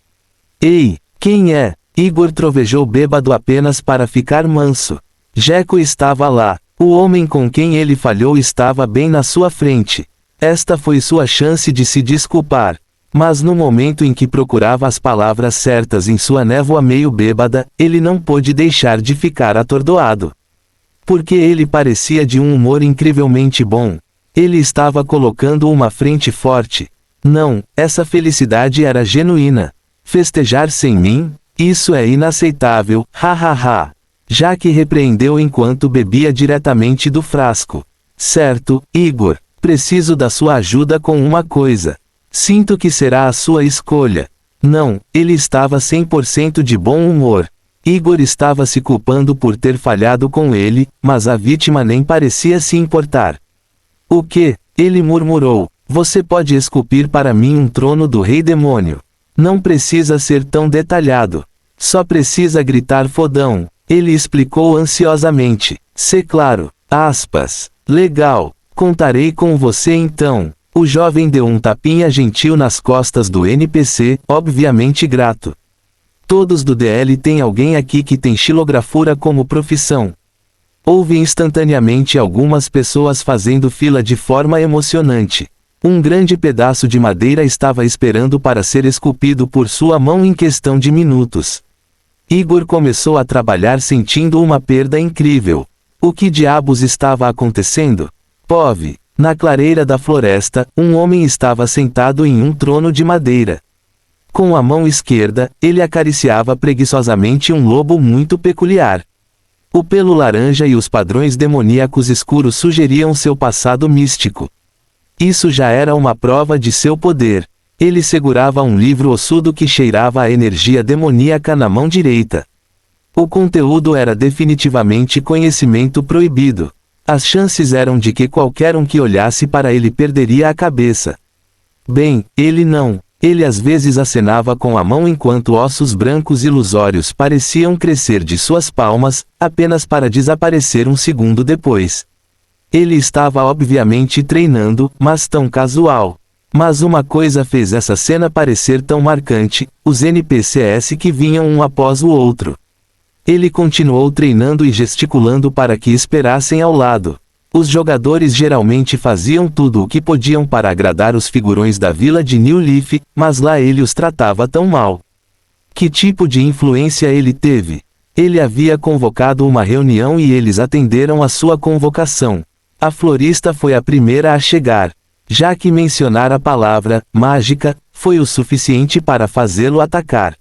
Ei, quem é? Igor trovejou bêbado apenas para ficar manso. Jeco estava lá. O homem com quem ele falhou estava bem na sua frente. Esta foi sua chance de se desculpar. Mas no momento em que procurava as palavras certas em sua névoa meio bêbada, ele não pôde deixar de ficar atordoado. Porque ele parecia de um humor incrivelmente bom. Ele estava colocando uma frente forte. Não, essa felicidade era genuína. Festejar sem mim? Isso é inaceitável, hahaha. Jaque repreendeu enquanto bebia diretamente do frasco. Certo, Igor, preciso da sua ajuda com uma coisa. Sinto que será a sua escolha. Não, ele estava 100% de bom humor. Igor estava se culpando por ter falhado com ele, mas a vítima nem parecia se importar. O que? Ele murmurou. Você pode esculpir para mim um trono do rei demônio. Não precisa ser tão detalhado. Só precisa gritar fodão. Ele explicou ansiosamente. Se claro. Aspas. Legal. Contarei com você então. O jovem deu um tapinha gentil nas costas do NPC, obviamente grato. Todos do DL têm alguém aqui que tem xilografura como profissão. Houve instantaneamente algumas pessoas fazendo fila de forma emocionante. Um grande pedaço de madeira estava esperando para ser esculpido por sua mão em questão de minutos. Igor começou a trabalhar sentindo uma perda incrível. O que diabos estava acontecendo? Pove. Na clareira da floresta, um homem estava sentado em um trono de madeira. Com a mão esquerda, ele acariciava preguiçosamente um lobo muito peculiar. O pelo laranja e os padrões demoníacos escuros sugeriam seu passado místico. Isso já era uma prova de seu poder. Ele segurava um livro ossudo que cheirava a energia demoníaca na mão direita. O conteúdo era definitivamente conhecimento proibido. As chances eram de que qualquer um que olhasse para ele perderia a cabeça. Bem, ele não. Ele às vezes acenava com a mão enquanto ossos brancos ilusórios pareciam crescer de suas palmas, apenas para desaparecer um segundo depois. Ele estava obviamente treinando, mas tão casual. Mas uma coisa fez essa cena parecer tão marcante, os NPCs que vinham um após o outro. Ele continuou treinando e gesticulando para que esperassem ao lado. Os jogadores geralmente faziam tudo o que podiam para agradar os figurões da vila de New Leaf, mas lá ele os tratava tão mal. Que tipo de influência ele teve? Ele havia convocado uma reunião e eles atenderam a sua convocação. A florista foi a primeira a chegar. Já que mencionar a palavra mágica foi o suficiente para fazê-lo atacar.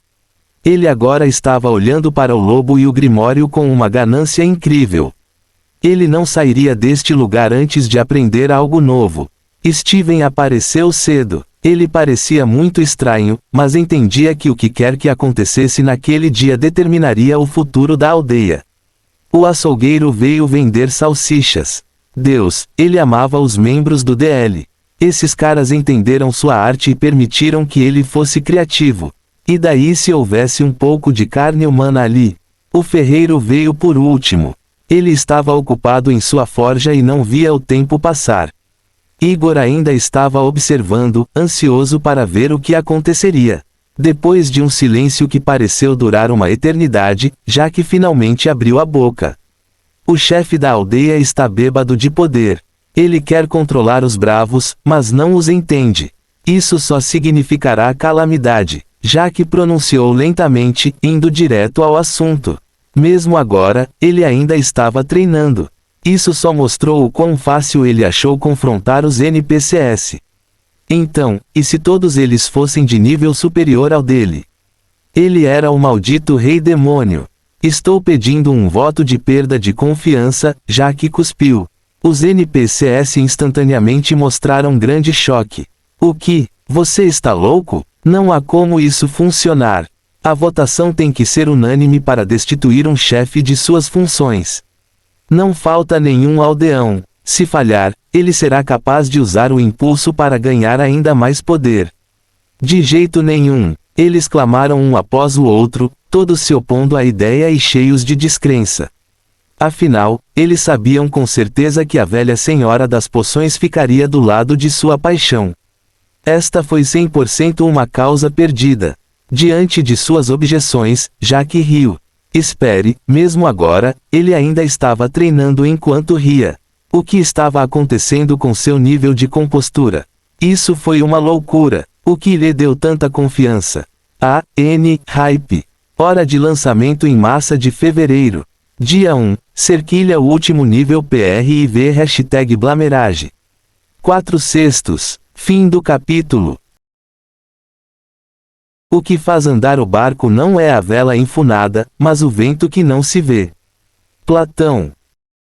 Ele agora estava olhando para o lobo e o grimório com uma ganância incrível. Ele não sairia deste lugar antes de aprender algo novo. Steven apareceu cedo. Ele parecia muito estranho, mas entendia que o que quer que acontecesse naquele dia determinaria o futuro da aldeia. O açougueiro veio vender salsichas. Deus, ele amava os membros do DL. Esses caras entenderam sua arte e permitiram que ele fosse criativo. E daí se houvesse um pouco de carne humana ali? O ferreiro veio por último. Ele estava ocupado em sua forja e não via o tempo passar. Igor ainda estava observando, ansioso para ver o que aconteceria. Depois de um silêncio que pareceu durar uma eternidade, Jaque finalmente abriu a boca. O chefe da aldeia está bêbado de poder. Ele quer controlar os bravos, mas não os entende. Isso só significará calamidade. Jaque pronunciou lentamente, indo direto ao assunto. Mesmo agora, ele ainda estava treinando. Isso só mostrou o quão fácil ele achou confrontar os NPCs. Então, e se todos eles fossem de nível superior ao dele? Ele era o maldito rei demônio. Estou pedindo um voto de perda de confiança, Jaque cuspiu. Os NPCs instantaneamente mostraram grande choque. O que? Você está louco? Não há como isso funcionar. A votação tem que ser unânime para destituir um chefe de suas funções. Não falta nenhum aldeão. Se falhar, ele será capaz de usar o impulso para ganhar ainda mais poder. De jeito nenhum. Eles clamaram um após o outro, todos se opondo à ideia e cheios de descrença. Afinal, eles sabiam com certeza que a velha senhora das poções ficaria do lado de sua paixão. Esta foi 100% uma causa perdida. Diante de suas objeções, Jack riu. Espere, mesmo agora, ele ainda estava treinando enquanto ria. O que estava acontecendo com seu nível de compostura? Isso foi uma loucura. O que lhe deu tanta confiança? Hype. Hora de lançamento em massa de fevereiro. Dia 1. Cerquilha o último nível PRIV #Blamerage. 4/6. Fim do capítulo. O que faz andar o barco não é a vela enfunada, mas o vento que não se vê. Platão.